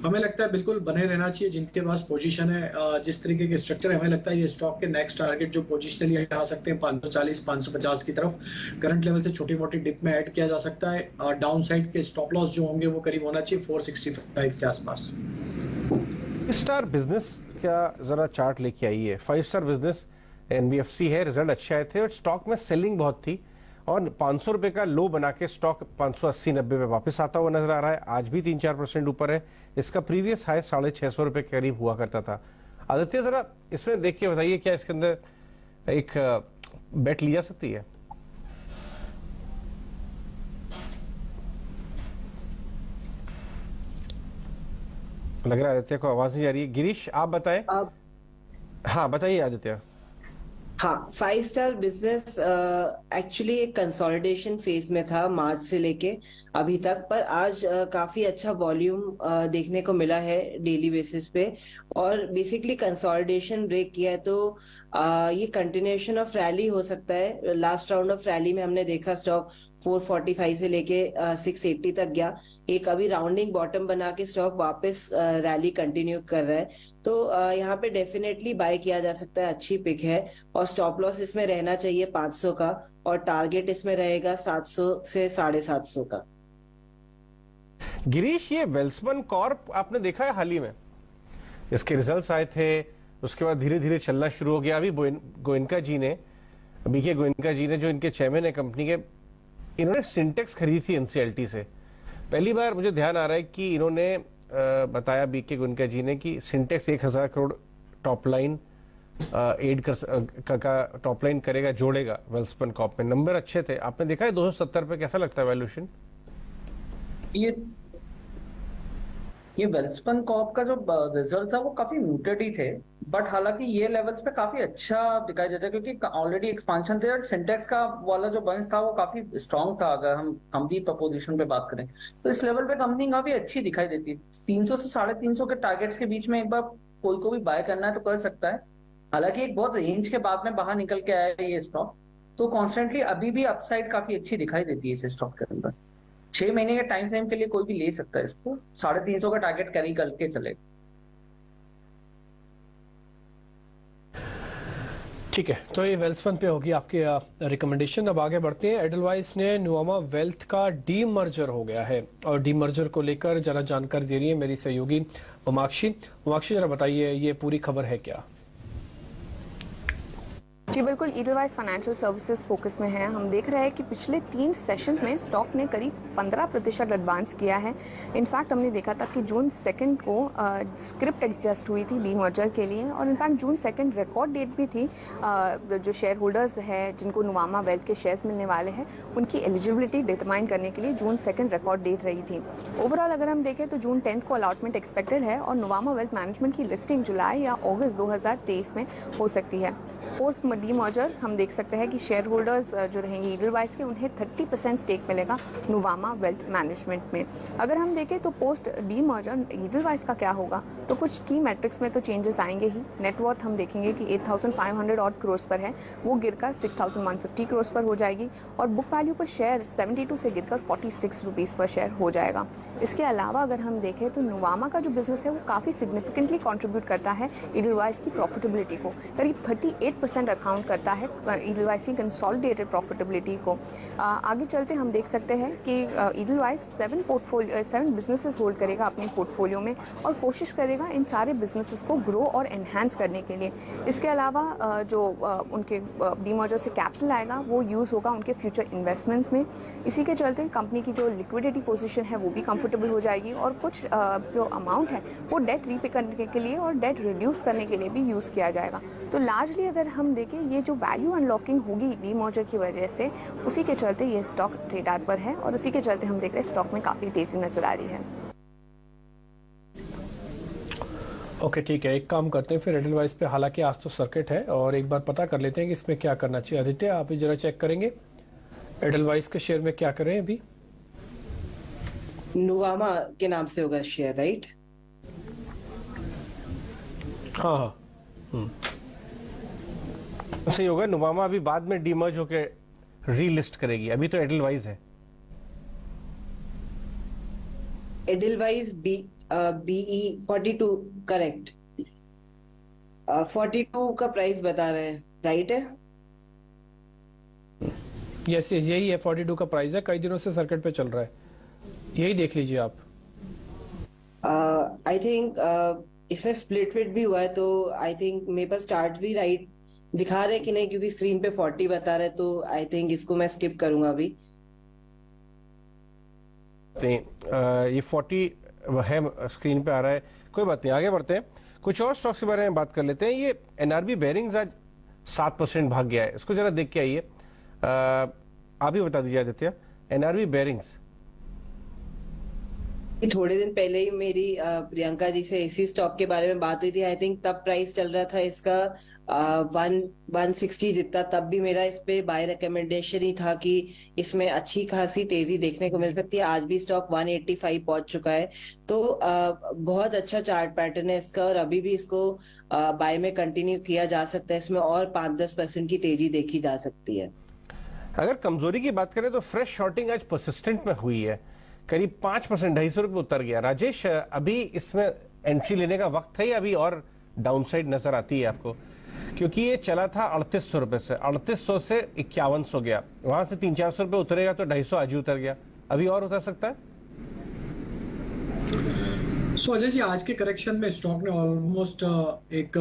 हमें लगता है बिल्कुल बने रहना चाहिए जिनके पास पोजीशन है। जिस तरीके के स्ट्रक्चर है, हमें लगता है ये स्टॉक के नेक्स्ट टारगेट जो पोजिशनली आ सकते हैं 540-550 की तरफ, करंट लेवल से छोटी मोटी डिप में ऐड किया जा सकता है। डाउन साइड के स्टॉप लॉस जो होंगे वो करीब होना चाहिए 465 के आसपास। स्टार बिजनेस का जरा चार्ट लेके आइए। 5 स्टार बिजनेस NBFC है, रिजल्ट अच्छे आए थे और स्टॉक में सेलिंग बहुत थी और 500 रुपए का लो बना के स्टॉक 580-90 पे वापस आता हुआ नजर आ रहा है। आज भी 3-4% ऊपर है। इसका प्रीवियस हाई 650 रुपए के करीब हुआ करता था। आदित्य, जरा इसमें देख के बताइए क्या इसके अंदर एक बेट ली जा सकती है? लग रहा है आदित्य को आवाज नहीं आ रही है। गिरीश, आप बताएं। हाँ बताइए आदित्य। हाँ, 5 स्टार बिजनेस एक्चुअली एक कंसोलिडेशन फेज में था मार्च से लेके अभी तक, पर आज काफी अच्छा वॉल्यूम देखने को मिला है डेली बेसिस पे और बेसिकली कंसोलिडेशन ब्रेक किया है। तो ये कंटिन्यूएशन ऑफ रैली हो सकता है। लास्ट राउंड ऑफ रैली में हमने देखा स्टॉक 445 से लेके 680 तक गया। एक अभी राउंडिंग बॉटम बना के स्टॉक वापस रैली कंटिन्यू कर रहा है। तो यहाँ पे डेफिनेटली बाय किया जा सकता है, अच्छी पिक है। और स्टॉप लॉस इसमें रहना चाहिए 500 का और टारगेट इसमें रहेगा 700 से 750 का। गिरीश, ये वेल्समन कॉर्प आपने देखा है हाल ही में? इसके रिजल्ट्स आए थे, उसके बाद धीरे धीरे चलना शुरू हो गया। अभी गोयनका जी ने, बीके गोयनका जी ने, जो इनके चेयरमैन है कंपनी के, इन्होंने सिंटेक्स खरीदी थी NCLT से। पहली बार मुझे ध्यान आ रहा है कि इन्होंने बताया बीके गोयनका जी ने कि Sintex 1000 crore top line top line करेगा, जोड़ेगा वेल्समन कॉर्प में। नंबर अच्छे थे, आपने देखा है 270 पे। कैसा लगता है वैल्यूएशन? ये वेल्सपन कॉर्प का जो रिजल्ट था वो काफी म्यूटेड ही थे, बट हालांकि ये लेवल्स पे काफी अच्छा दिखाई देता है क्योंकि ऑलरेडी एक्सपांशन थे और सिंटेक्स का वाला जो बंच था वो काफी स्ट्रांग था। अगर हम भी प्रपोजिशन पे बात करें तो इस लेवल पे कंपनी काफी अच्छी दिखाई देती है। 300 से 350 के टारगेट्स के बीच में एक बार कोई को भी बाय करना है तो कर सकता है। हालांकि एक बहुत रेंज के बाद में बाहर निकल के आया है ये स्टॉक, तो कॉन्स्टेंटली अभी भी अपसाइड काफी अच्छी दिखाई देती है इस स्टॉक के अंदर। 6 महीने के टाइम फ्रेम के लिए कोई भी ले सकता है इसको, 350 का टारगेट कैरी करके चले। ठीक है, तो ये वेल्सपन पे होगी आपकी रिकमेंडेशन। अब आगे बढ़ते हैं। एडलवाइस ने नुवामा वेल्थ का डीमर्जर हो गया है और डीमर्जर को लेकर जरा जानकारी दे रही है मेरी सहयोगी उमाक्षी। उमाक्षी, जरा बताइए ये पूरी खबर है क्या? जी बिल्कुल, ईडलवाइस फाइनेंशियल सर्विसेज फोकस में है। हम देख रहे हैं कि पिछले 3 सेशन में स्टॉक ने करीब 15% एडवांस किया है। इनफैक्ट हमने देखा था कि जून 2 को स्क्रिप्ट एडजस्ट हुई थी डीमर्जर के लिए, और इनफैक्ट जून 2 रिकॉर्ड डेट भी थी। जो शेयर होल्डर्स है जिनको नुवामा वेल्थ के शेयर्स मिलने वाले हैं उनकी एलिजिबिलिटी डिटरमाइन करने के लिए जून 2 रिकॉर्ड डेट रही थी। ओवरऑल अगर हम देखें तो जून 10 को अलॉटमेंट एक्सपेक्टेड है और नुवामा वेल्थ मैनेजमेंट की लिस्टिंग जुलाई या अगस्त 2023 में हो सकती है। पोस्ट डीमर्जर हम देख सकते हैं कि शेयर होल्डर्स जो रहेंगे ईडलवाइस के उन्हें 30% स्टेक मिलेगा नुवामा वेल्थ मैनेजमेंट में। अगर हम देखें तो पोस्ट डीमर्जर ईडलवाइस का क्या होगा, तो कुछ की मैट्रिक्स में तो चेंजेस आएंगे ही। नेटवर्थ हम देखेंगे कि 8,500 ऑड करोड़ पर है, वो गिरकर 6,150 करोड़ पर हो जाएगी और बुक वैल्यू पर शेयर 72 से गिरकर 46 रुपीज़ पर शेयर हो जाएगा। इसके अलावा अगर हम देखें तो नुवामा का जो बिजनेस है वो काफ़ी सिग्निफिकेंटली कॉन्ट्रीब्यूट करता है ईडलवाइस की प्रॉफिटेबिलिटी को, करीब 38% अकाउंट करता है ईडलवाइस की कंसोलिडेटेड प्रॉफिटेबिलिटी को। आगे चलते हम देख सकते हैं कि ईडलवाइस 7 बिजनेसेस होल्ड करेगा अपने पोर्टफोलियो में और कोशिश करेगा इन सारे बिजनेसेस को ग्रो और एनहांस करने के लिए। इसके अलावा जो उनके डीमर्जर से कैपिटल आएगा वो यूज़ होगा उनके फ्यूचर इन्वेस्टमेंट्स में। इसी के चलते कंपनी की जो लिक्विडिटी पोजीशन है वो भी कंफर्टेबल हो जाएगी और कुछ जो अमाउंट है वो डेट रीपे करने के लिए और डेट रिड्यूस करने के लिए भी यूज़ किया जाएगा। तो लार्जली अगर हम देखें ये जो वैल्यू अनलॉकिंग होगी डीमर्जर की वजह से, उसी के चलते ये स्टॉक ट्रेडार पर है और उसी के चलते हम देख रहे हैं स्टॉक में काफ़ी तेज़ी नजर आ रही है। ओके, ठीक है, एक काम करते हैं फिर एडलवाइस पे। हालांकि आज तो सर्किट है और एक बार पता कर लेते हैं कि इसमें क्या करना चाहिए। आदित्य, आप भी जरा चेक करेंगे एडलवाइस के शेयर में क्या करें अभी। नुवामा के नाम से होगा शेयर, राइट? हाँ हाँ, सही होगा। नुवामा अभी बाद में डीमर्ज होके रीलिस्ट करेगी, अभी तो एडलवाइस है। एडलवाइस BE 42 करेक्ट, 42 का प्राइस बता रहे हैं, राइट है? यस, यही है, 42 का प्राइस है, कई दिनों से सर्किट पे चल रहा है, यही देख लीजिए आप। आई थिंक इसमें स्प्लिट फिट भी हुआ है, तो आई थिंक मेरे पास चार्ट भी राइट दिखा रहे कि नहीं, क्योंकि स्क्रीन पे 40 बता रहे, तो आई थिंक इसको मैं स्किप करूंगा अभी। ये 40 है स्क्रीन पे आ रहा है, कोई बात नहीं, आगे बढ़ते हैं। कुछ और स्टॉक्स के बारे में बात कर लेते हैं। ये NRB बेयरिंग्स आज 7% भाग गया है, इसको जरा देख के आइए। आप ही बता दीजिए आदित्य, NRB बेयरिंग्स। थोड़े दिन पहले ही मेरी प्रियंका जी से इसी स्टॉक के बारे में बात हुई थी। आई थिंक तब प्राइस चल रहा था इसका 160 जितना, तब भी मेरा इस पे बाय रिकमेंडेशन ही था कि इसमें अच्छी खासी तेजी देखने को मिल सकती है। आज भी स्टॉक 185 पहुंच चुका है, तो बहुत अच्छा चार्ट पैटर्न है इसका और अभी भी इसको बाय में कंटिन्यू किया जा सकता है। इसमें और 5-10% की तेजी देखी जा सकती है। अगर कमजोरी की बात करें तो फ्रेश शॉर्टिंग आज परसिस्टेंट में हुई है, करीब 5%, 250 रुपये उतर गया। राजेश, अभी इसमें एंट्री लेने का वक्त है या अभी और डाउनसाइड नजर आती है आपको? क्योंकि ये चला था 3800 रुपये से, 3800 से 5100 गया, वहां से 300-400 रुपये उतरेगा तो 250 आज ही उतर गया, अभी और उतर सकता है? अजय जी, आज के करेक्शन में स्टॉक ने ऑलमोस्ट एक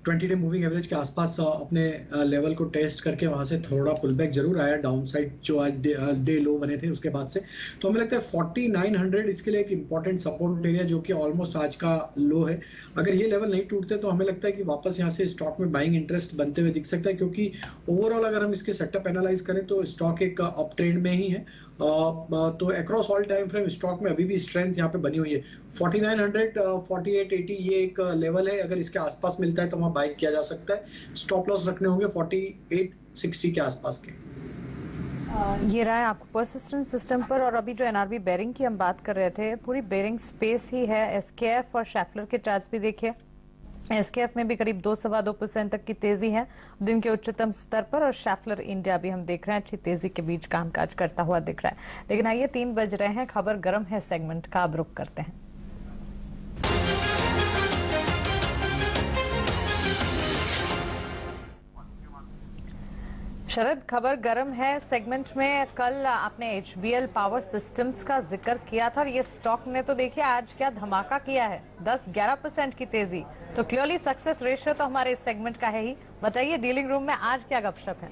20 डे मूविंग एवरेज के आसपास अपने लेवल को टेस्ट करके वहां से थोड़ा पुलबैक जरूर आया डाउन साइड, जो आज डे लो बने थे उसके बाद से। तो हमें लगता है 4900 इसके लिए एक इंपॉर्टेंट सपोर्ट एरिया, जो कि ऑलमोस्ट आज का लो है। अगर ये लेवल नहीं टूटते तो हमें लगता है कि वापस यहाँ से स्टॉक में बाइंग इंटरेस्ट बनते हुए दिख सकता है, क्योंकि ओवरऑल अगर हम इसके सेटअप एनालाइज करें तो स्टॉक एक अप ट्रेंड में ही है तो across all time frame stock में अभी भी स्ट्रेंथ यहाँ पे बनी हुई है। 4900 4880 ये एक लेवल है, अगर इसके आसपास मिलता है तो वहाँ बाय किया जा सकता है। स्टॉप लॉस रखने होंगे 4860 के आसपास के। ये रहा है आपको परसिस्टेंट सिस्टम पर। और अभी जो एनआरबी बेरिंग की हम बात कर रहे थे, पूरी बेरिंग स्पेस ही है। एसकेएफ और शैफलर के चार्ट्स भी देखिए, एसकेएफ में भी करीब 2-2.5% तक की तेजी है दिन के उच्चतम स्तर पर, और शैफलर इंडिया भी हम देख रहे हैं अच्छी तेजी के बीच कामकाज करता हुआ दिख रहा है। लेकिन आइए 3 बज रहे हैं, खबर गर्म है सेगमेंट का अब रुख करते हैं। शरद, खबर गर्म है सेगमेंट में कल आपने एचबीएल पावर सिस्टम्स का जिक्र किया था, और ये स्टॉक ने तो देखिए आज क्या धमाका किया है, 10-11% की तेजी। तो क्लियरली सक्सेस रेशियो तो हमारे इस सेगमेंट का है ही। बताइए डीलिंग रूम में आज क्या गपशप है?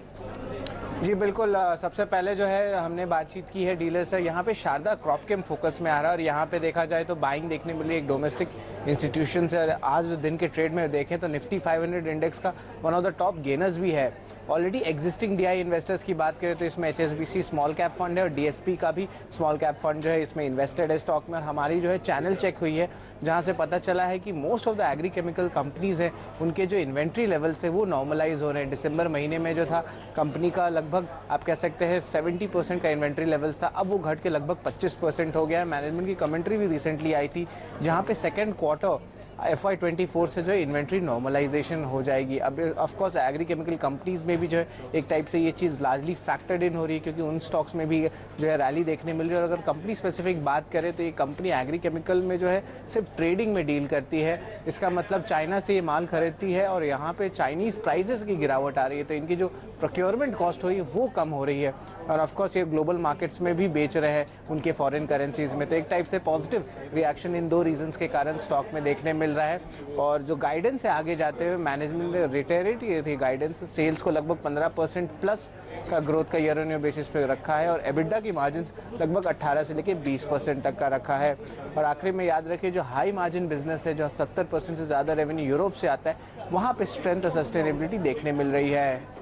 जी बिल्कुल, सबसे पहले जो है हमने बातचीत की है डीलर से। यहाँ पे शारदा क्रॉपकेम फोकस में आ रहा है, और यहाँ पे देखा जाए तो बाइंग देखने मिली एक डोमेस्टिक इंस्टीट्यूशन से। आज दिन के ट्रेड में देखें तो निफ्टी 500 इंडेक्स का one of the top gainers भी है। ऑलरेडी एग्जिस्टिंग डीआई इन्वेस्टर्स की बात करें तो इसमें एचएसबीसी स्मॉल कैप फंड है, और डीएसपी का भी स्मॉल कैप फंड जो है इसमें इन्वेस्टेड है स्टॉक में। और हमारी जो है चैनल चेक हुई है, जहां से पता चला है कि most of the agri chemical companies हैं, उनके जो इन्वेंट्री लेवल्स थे वो नॉर्मलाइज हो रहे हैं। दिसंबर महीने में जो था कंपनी का लगभग आप कह सकते हैं 70% का इन्वेंट्री लेवल्स था, अब वो घट के लगभग 25% हो गया है। मैनेजमेंट की कमेंट्री भी रिसेंटली आई थी, जहाँ पे सेकेंड क्वार्टर FY24 से जो है इन्वेंट्री नॉर्मलाइजेशन हो जाएगी। अब ऑफकोर्स एग्री केमिकल कंपनीज में भी जो है एक टाइप से ये चीज़ लार्जली फैक्टर्ड इन हो रही है, क्योंकि उन स्टॉक्स में भी जो है रैली देखने मिल रही है। और अगर कंपनी स्पेसिफिक बात करें तो ये कंपनी एग्री केमिकल में जो है सिर्फ ट्रेडिंग में डील करती है। इसका मतलब चाइना से ये माल खरीदती है, और यहाँ पे चाइनीज़ प्राइसेस की गिरावट आ रही है, तो इनकी जो प्रोक्योरमेंट कॉस्ट हो रही है वो कम हो रही है। और ऑफकोर्स ये ग्लोबल मार्केट्स में भी बेच रहे हैं उनके फॉरेन करेंसीज में, तो एक टाइप से पॉजिटिव रिएक्शन इन 2 रीजंस के कारण स्टॉक में देखने मिल रहा है। और जो गाइडेंस है आगे जाते हुए मैनेजमेंट ने रिटेरेट की थी गाइडेंस, सेल्स को लगभग 15% प्लस का ग्रोथ का ईयर ऑन ईयर बेसिस पे रखा है, और एबिडा की मार्जिन लगभग 18 से लेकर 20% तक का रखा है। और आखिरी में याद रखिए जो हाई मार्जिन बिजनेस है, जो 70% से ज़्यादा रेवेन्यू यूरोप से आता है, वहाँ पे स्ट्रेंथ और सस्टेनेबिलिटी देखने मिल रही है।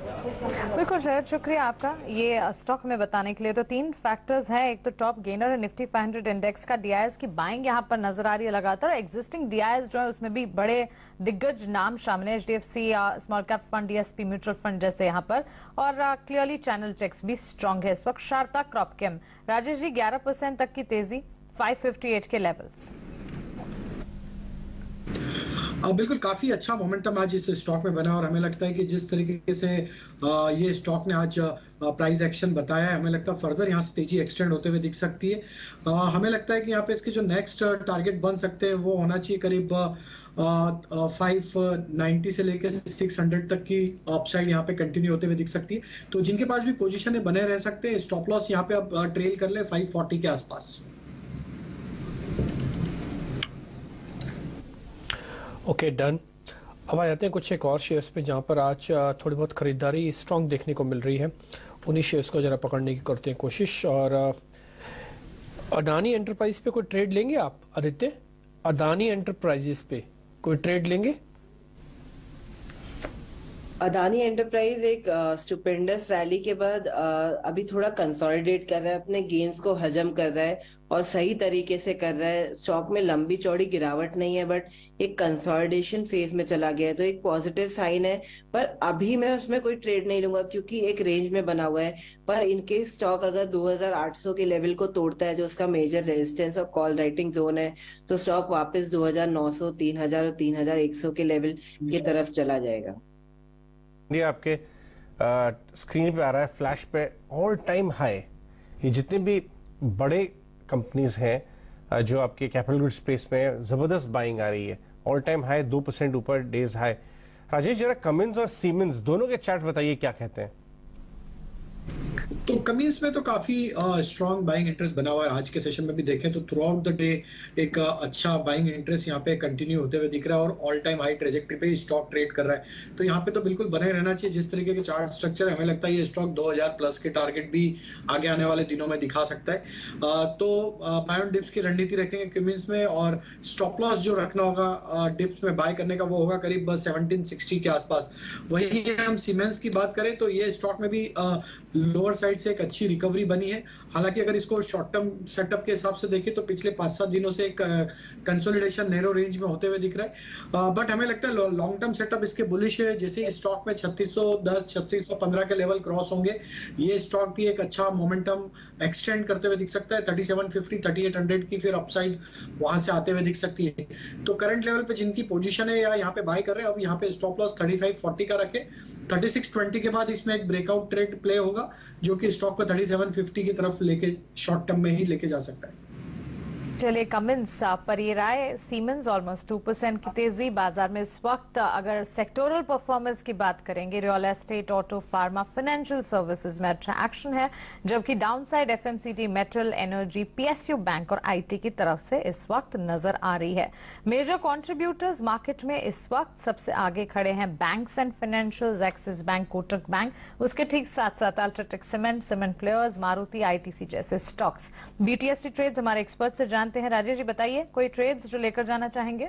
बिल्कुल शरद, शुक्रिया आपका ये स्टॉक में बताने के लिए। तो 3 फैक्टर्स हैं, एक तो टॉप गेनर है निफ्टी 500 इंडेक्स का, डीआईएस की बाइंग यहाँ पर नजर आ रही है लगातार। एग्जिस्टिंग डीआईएस जो है उसमें भी बड़े दिग्गज नाम शामिल है, HDFC small cap fund, DSP mutual fund जैसे यहाँ पर। और क्लियरली चैनल चेक्स भी स्ट्रॉन्ग है इस वक्त। शारदा क्रॉपकेम, राजेश जी 11% तक की तेजी, 558 के लेवल्स। बिल्कुल काफी अच्छा मोमेंटम आज इस स्टॉक में बना, और हमें लगता है कि जिस तरीके से ये स्टॉक ने आज प्राइस एक्शन बताया है, हमें लगता है फर्दर यहाँ से तेजी एक्सटेंड होते हुए दिख सकती है। हमें लगता है कि यहाँ पे इसके जो नेक्स्ट टारगेट बन सकते हैं वो होना चाहिए करीब 590 से लेकर 600 तक की अपसाइड यहाँ पे कंटिन्यू होते हुए दिख सकती है। तो जिनके पास भी पोजीशन है बने रह सकते हैं। स्टॉप लॉस यहाँ पे अब ट्रेल कर ले 540 के आसपास। Okay done. अब आ जाते हैं कुछ एक और शेयर्स पे जहाँ पर आज थोड़ी बहुत खरीदारी स्ट्रॉन्ग देखने को मिल रही है। उन्हीं शेयर्स को जरा पकड़ने की करते हैं कोशिश। और अडानी एंटरप्राइज पे कोई ट्रेड लेंगे आप आदित्य? अडानी एंटरप्राइजेस पे कोई ट्रेड लेंगे? अदानी एंटरप्राइज एक स्टुपेंडस रैली के बाद अभी थोड़ा कंसोलिडेट कर रहा है, अपने गेन्स को हजम कर रहा है और सही तरीके से कर रहा है। स्टॉक में लंबी चौड़ी गिरावट नहीं है, बट एक कंसोलिडेशन फेज में चला गया है, तो एक पॉजिटिव साइन है। पर अभी मैं उसमें कोई ट्रेड नहीं लूंगा क्योंकि एक रेंज में बना हुआ है। पर इनके स्टॉक अगर 2800 के लेवल को तोड़ता है, जो उसका मेजर रेजिस्टेंस और कॉल राइटिंग जोन है, तो स्टॉक वापस 2900, 3000 और 3100 के लेवल की तरफ चला जाएगा। ये आपके स्क्रीन पे आ रहा है फ्लैश पे ऑल टाइम हाई। ये जितने भी बड़े कंपनीज हैं जो आपके कैपिटल गुड स्पेस में जबरदस्त बाइंग आ रही है, ऑल टाइम हाई 2% ऊपर डेज हाई। राजेश जरा कमिंस और सीमेंस दोनों के चार्ट बताइए क्या कहते हैं। तो कमिंस में तो काफी स्ट्रॉन्ग बाइंग इंटरेस्ट बना हुआ है। आज के सेशन में भी देखें तो थ्रू आउट द डे एक अच्छा बाइंग इंटरेस्ट यहाँ पे कंटिन्यू होते हुए दिख रहा है और ऑल टाइम हाई ट्रेजेक्टरी पे स्टॉक ट्रेड कर रहा है। तो यहाँ पे तो बिल्कुल बने रहना चाहिए। जिस तरीके के चार्ट स्ट्रक्चर है, हमें लगता है ये स्टॉक 2000 प्लस के टारगेट भी आगे आने वाले दिनों में दिखा सकता है। तो बाय ऑन डिप्स की रणनीति रखेंगे कमिंस में, और स्टॉप लॉस जो रखना होगा डिप्स में बाय करने का वो होगा करीब 1760 के आसपास। वही हम सीमेंस की बात करें तो ये स्टॉक में भी लोअर साइड से एक अच्छी रिकवरी बनी है। हालांकि अगर इसको शॉर्ट टर्म सेटअप के हिसाब से देखें तो पिछले 5-7 दिनों से एक कंसोलिडेशन नैरो रेंज में होते हुए दिख रहा है, बट हमें लगता है लॉन्ग टर्म सेटअप इसके बुलिश है। जैसे स्टॉक में 3610 3615 के लेवल क्रॉस होंगे, ये स्टॉक भी एक अच्छा मोमेंटम एक्सटेंड करते हुए दिख सकता है। 3750 3800 की फिर अपसाइड वहां से आते हुए दिख सकती है। तो करंट लेवल पे जिनकी पोजीशन है या यहाँ पे बाय कर रहे हैं, अब यहाँ पे स्टॉप लॉस 3540 का रखे। 3620 के बाद इसमें एक ब्रेकआउट ट्रेड प्ले होगा जो कि स्टॉक को 3750 की तरफ लेके शॉर्ट टर्म में ही लेके जा सकता है। चलिए कमेंट्स पर ये राय, सीमेंस ऑलमोस्ट 2% की तेजी बाजार में इस वक्त। अगर सेक्टोरल परफॉर्मेंस की बात करेंगे, real estate, auto, pharma, financial services में अच्छा एक्शन है, जबकि downside FMCG, metal, energy, PSU bank और आईटी की तरफ से इस वक्त नजर आ रही है। मेजर कंट्रीब्यूटर्स मार्केट में इस वक्त सबसे आगे खड़े हैं banks and financials, axis bank, Kotak bank, उसके ठीक साथ साथ UltraTech cement, cement players, Maruti, ITC जैसे स्टॉक्स। बीटीएसटी ट्रेड्स हमारे एक्सपर्ट से जानते हैं। राजेश जी बताइए, कोई ट्रेड्स जो लेकर जाना चाहेंगे?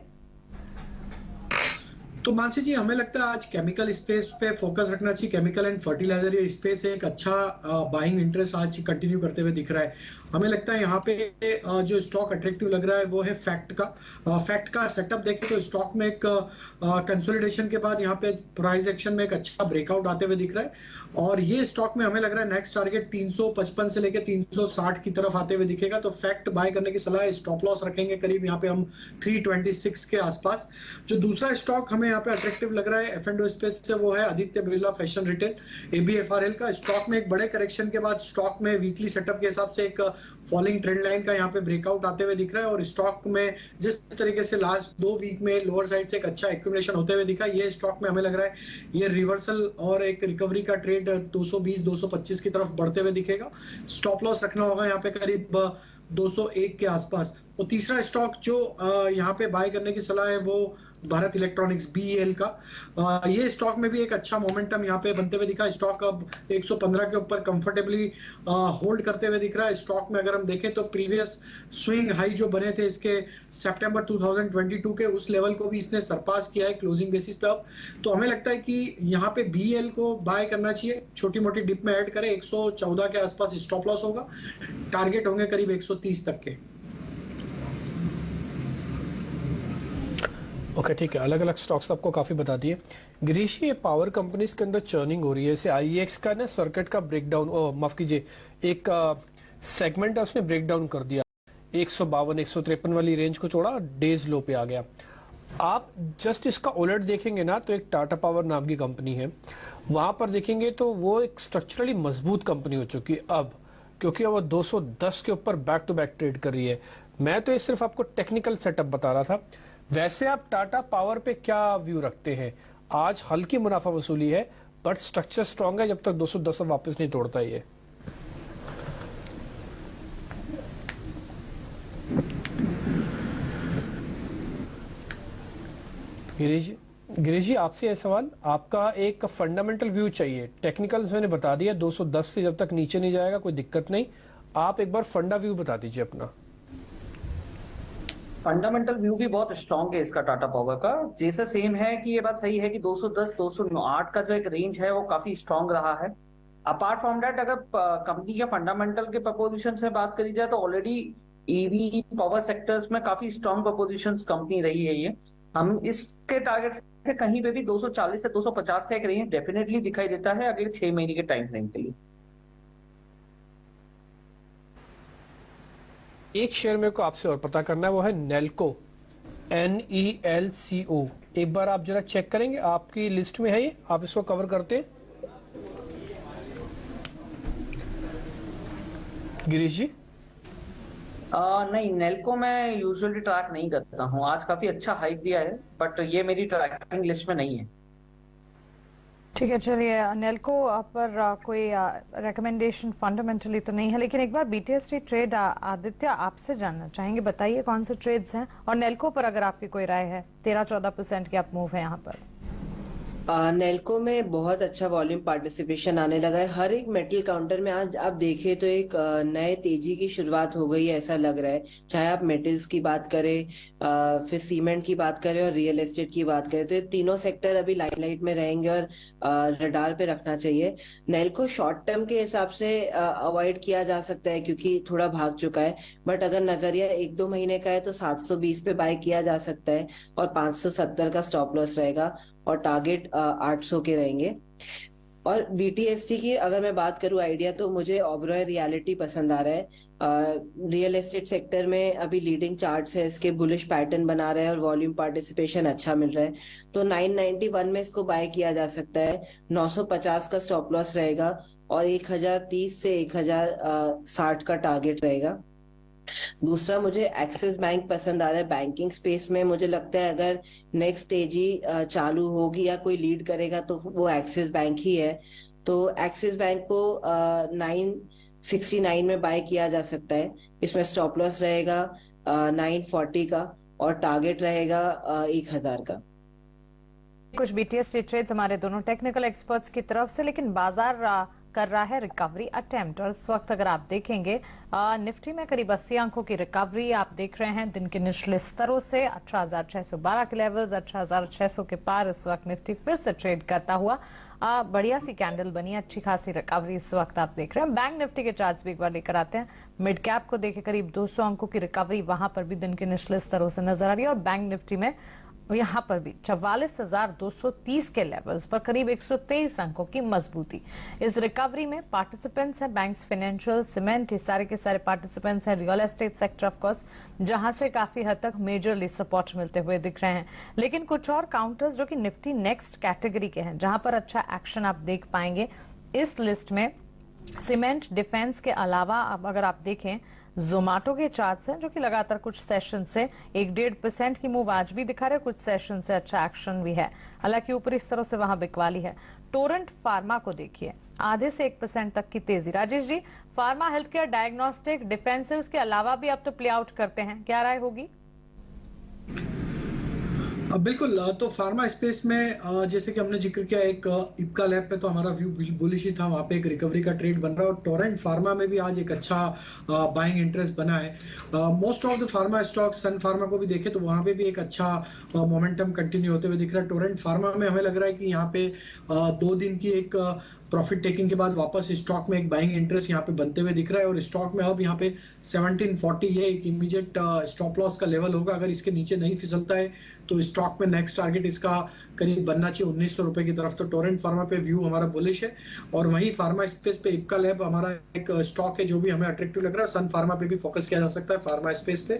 तो मानसी जी, हमें लगता है आज केमिकल स्पेस पे फोकस रखना चाहिए। केमिकल एंड फर्टिलाइजर ये स्पेस एक अच्छा बाइंग इंटरेस्ट आज कंटिन्यू करते हुए दिख रहा है। हमें लगता है यहाँ पे जो स्टॉक अट्रैक्टिव लग रहा है वो है फैक्ट का सेटअप देखें तो स्टॉक में एक कंसोलिडेशन के बाद यहाँ पे प्राइस एक्शन में एक अच्छा ब्रेकआउट आते हुए दिख रहा है, और ये स्टॉक में हमें लग रहा है नेक्स्ट टारगेट 355 से लेकर 360 की तरफ आते हुए दिखेगा। तो फैक्ट बाय करने की सलाह है। स्टॉप लॉस रखेंगे करीब यहाँ पे हम 326 के आसपास। जो दूसरा स्टॉक हमें यहाँ पे अट्रैक्टिव लग रहा है F&O स्पेस से वो है Aditya Birla fashion retail, ABFRL का। स्टॉक में एक बड़े करेक्शन के बाद स्टॉक में वीकली सेटअप के हिसाब से एक फॉलिंग ट्रेंड लाइन का यहाँ पे ब्रेकआउट आते हुए दिख रहा है, और स्टॉक में जिस तरीके से लास्ट 2 वीक में लोअर साइड से एक अच्छा एक्यूमुलेशन होते हुए दिखा, ये स्टॉक में हमें लग रहा है ये रिवर्सल और एक रिकवरी का ट्रेड 220-225 की तरफ बढ़ते हुए दिखेगा। स्टॉप लॉस रखना होगा यहाँ पे करीब 201 के आसपास। और तीसरा स्टॉक जो यहाँ पे बाय करने की सलाह है वो भारत इलेक्ट्रॉनिक्स BEL का। ये स्टॉक में भी एक अच्छा मोमेंटम यहाँ पे बनते हुए दिखा। स्टॉक अब 115 के ऊपर कंफर्टेबली होल्ड करते हुए दिख रहा है। स्टॉक में अगर हम देखें तो प्रीवियस स्विंग हाई जो बने थे इसके सितंबर 2022 के, उस लेवल को भी इसने सरपास किया है क्लोजिंग बेसिस पे अब। तो हमें लगता है कि यहाँ पे BEL को बाय करना चाहिए। छोटी मोटी डिप में ऐड करें, 114 के आसपास स्टॉप लॉस होगा, टारगेट होंगे करीब 130 तक के। ओके ठीक है, अलग अलग स्टॉक्स आपको काफी बता दिए। गिरीश, ये पावर कंपनीज के अंदर चर्निंग हो रही है, जैसे IEX का ना सर्किट का ब्रेकडाउन, माफ कीजिए, एक सेगमेंट है उसने ब्रेकडाउन कर दिया, 152 153 वाली रेंज को छोड़ा, डेज लो पे आ गया। आप जस्ट इसका उलट देखेंगे ना तो एक टाटा पावर नाम की कंपनी है, वहां पर देखेंगे तो वो एक स्ट्रक्चरली मजबूत कंपनी हो चुकी है अब, क्योंकि वो 210 के ऊपर बैक टू बैक ट्रेड कर रही है। मैं तो ये सिर्फ आपको टेक्निकल सेटअप बता रहा था। वैसे आप टाटा पावर पे क्या व्यू रखते हैं? आज हल्की मुनाफा वसूली है बट स्ट्रक्चर स्ट्रांग है, जब तक 210 वापस नहीं तोड़ता ये। गिरीश जी, आपसे यह सवाल, आपका एक फंडामेंटल व्यू चाहिए। टेक्निकल्स मैंने बता दिया, 210 से जब तक नीचे नहीं जाएगा कोई दिक्कत नहीं। आप एक बार फंडा व्यू बता दीजिए अपना। फंडामेंटल व्यू भी बहुत स्ट्रांग है इसका टाटा पावर का। जैसे सेम है कि ये बात सही है कि 210 208 का जो एक रेंज है वो काफी स्ट्रांग रहा है। अपार्ट फ्रॉम दैट, अगर कंपनी के फंडामेंटल के प्रपोजिशन से बात करी जाए तो ऑलरेडी ईवी पावर सेक्टर्स में काफी स्ट्रांग प्रपोजिशन कंपनी रही है ये। हम इसके टारगेट से कहीं पे भी 240 से 250 का एक रेंज डेफिनेटली दिखाई देता है अगले 6 महीने के टाइम फ्रेम के लिए। एक शेयर मेरे को आपसे और पता करना है, वो है नेल्को, NELCO। एक बार आप जरा चेक करेंगे, आपकी लिस्ट में है ये, आप इसको कवर करते हैं गिरीश जी? नहीं, नेल्को मैं यूजुअली ट्रैक नहीं करता हूँ। आज काफी अच्छा हाइक दिया है बट ये मेरी ट्रैकिंग लिस्ट में नहीं है। ठीक है, चलिए नेल्को पर कोई रिकमेंडेशन फंडामेंटली तो नहीं है, लेकिन एक बार BTST ट्रेड आदित्य आपसे जानना चाहेंगे, बताइए कौन से ट्रेड्स हैं, और नेल्को पर अगर आपकी कोई राय है। 13-14% के आप मूव है यहाँ पर। नेल्को में बहुत अच्छा वॉल्यूम पार्टिसिपेशन आने लगा है। हर एक मेटल काउंटर में आज आप देखें तो एक नए तेजी की शुरुआत हो गई है ऐसा लग रहा है। चाहे आप मेटल्स की बात करें, फिर सीमेंट की बात करें और रियल एस्टेट की बात करें, तो ये तीनों सेक्टर अभी लाइमलाइट में रहेंगे और रडार पे रखना चाहिए। नेल्को शॉर्ट टर्म के हिसाब से अवॉइड किया जा सकता है क्योंकि थोड़ा भाग चुका है, बट अगर नजरिया 1-2 महीने का है तो 720 पे बाय किया जा सकता है और 570 का स्टॉप लॉस रहेगा और टारगेट 800 के रहेंगे। और बीटीएसटी की अगर मैं बात करूं आइडिया, तो मुझे ओबरॉय रियलिटी पसंद आ रहा है। रियल एस्टेट सेक्टर में अभी लीडिंग चार्ट्स है, इसके बुलिश पैटर्न बना रहा है और वॉल्यूम पार्टिसिपेशन अच्छा मिल रहा है, तो 991 में इसको बाय किया जा सकता है। 950 का स्टॉप लॉस रहेगा और 1030 से 1060 का टारगेट रहेगा। दूसरा मुझे एक्सिस बैंक पसंद आ रहा है। बैंकिंग स्पेस में मुझे लगता है अगर नेक्स्ट तेजी चालू होगी या कोई लीड करेगा तो वो एक्सिस बैंक ही है, तो एक्सिस बैंक को 969 में बाय किया जा सकता है। इसमें स्टॉप लॉस रहेगा 940 का और टारगेट रहेगा 1000 का। कुछ बीटीएसटी ट्रेड्स हमारे दोनों टेक्निकल एक्सपर्ट्स की तरफ से, लेकिन बाजार कर रहा है रिकवरी अटेम्प्ट। और इस वक्त अगर आप देखेंगे निफ्टी में करीब 80 अंकों की रिकवरी आप देख रहे हैं दिन के निचले स्तरों से 18,612 के लेवल्स, 18,600 के पार इस वक्त निफ्टी फिर से ट्रेड करता हुआ बढ़िया सी कैंडल बनी, अच्छी खासी रिकवरी इस वक्त आप देख रहे हैं। बैंक निफ्टी के चार्ट्स भी एक बार लेकर आते हैं। मिड कैप को देखे करीब 200 अंकों की रिकवरी वहां पर भी दिन के निचले स्तरों से नजर आ रही है और बैंक निफ्टी में यहां पर भी 44,230 के लेवल्स पर करीब 123 अंकों की मजबूती। इस रिकवरी में पार्टिसिपेंट्स हैं बैंक्स, फाइनेंशियल, सीमेंट, ये सारे के सारे पार्टिसिपेंट्स हैं। Real estate sector of course जहां से काफी हद तक मेजरली सपोर्ट मिलते हुए दिख रहे हैं, लेकिन कुछ और काउंटर्स जो कि निफ्टी नेक्स्ट कैटेगरी के हैं जहां पर अच्छा एक्शन आप देख पाएंगे इस लिस्ट में सीमेंट, डिफेंस के अलावा अब अगर आप देखें जोमेटो के चार्ट्स हैं जो कि लगातार कुछ सेशन से 1-1.5% की मूव आज भी दिखा रहे, कुछ सेशन से अच्छा एक्शन भी है, हालांकि ऊपरी स्तरों से वहां बिकवाली है। टोरेंट फार्मा को देखिए आधे से 1% तक की तेजी। Rajesh ji, pharma, health care, diagnostic, डिफेंसिव्स के अलावा भी अब तो प्ले आउट करते हैं, क्या राय होगी? बिल्कुल, तो फार्मा स्पेस में जैसे कि हमने जिक्र किया, एक इप्का लैब पे तो हमारा व्यू बुलिश ही था, वहां पे एक रिकवरी का ट्रेड बन रहा है और टोरेंट फार्मा में भी आज एक अच्छा बाइंग इंटरेस्ट बना है। Most of the pharma stock, Sun Pharma को भी देखें तो वहां पे भी एक अच्छा मोमेंटम कंटिन्यू होते हुए दिख रहा है। टोरेंट फार्मा में हमें लग रहा है कि यहाँ पे 2 दिन की एक प्रॉफिट टेकिंग के बाद वापस स्टॉक में एक बाइंग इंटरेस्ट यहाँ पे बनते हुए दिख रहा है और स्टॉक में अब यहाँ पे 1740 ये एक इमीडिएट स्टॉप लॉस का लेवल होगा। अगर इसके नीचे नहीं फिसलता है तो स्टॉक में नेक्स्ट टारगेट इसका करीब बनना चाहिए 1900 रुपए की तरफ। तो टोरेंट फार्मा पे व्यू हमारा बुलिश है और वहीं फार्मा स्पेस पे इप्का लैब हमारा एक स्टॉक है जो भी हमें अट्रैक्टिव लग रहा है। सन फार्मा पे भी फोकस किया जा सकता है फार्मा स्पेस पे,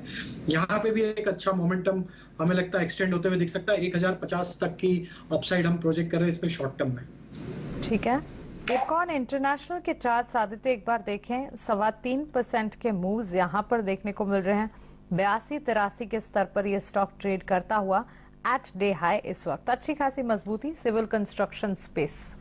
यहाँ पे भी एक अच्छा मोमेंटम हमें लगता है एक्सटेंड होते हुए दिख सकता है। 1050 तक की अपसाइड हम प्रोजेक्ट कर रहे हैं इसमें शॉर्ट टर्म में। ठीक है, इरकॉन इंटरनेशनल के चार्ट्स आदित्य एक बार देखें, 3.25% के मूव्स यहाँ पर देखने को मिल रहे हैं। 82-83 के स्तर पर यह स्टॉक ट्रेड करता हुआ एट डे हाई इस वक्त, अच्छी खासी मजबूती। सिविल कंस्ट्रक्शन स्पेस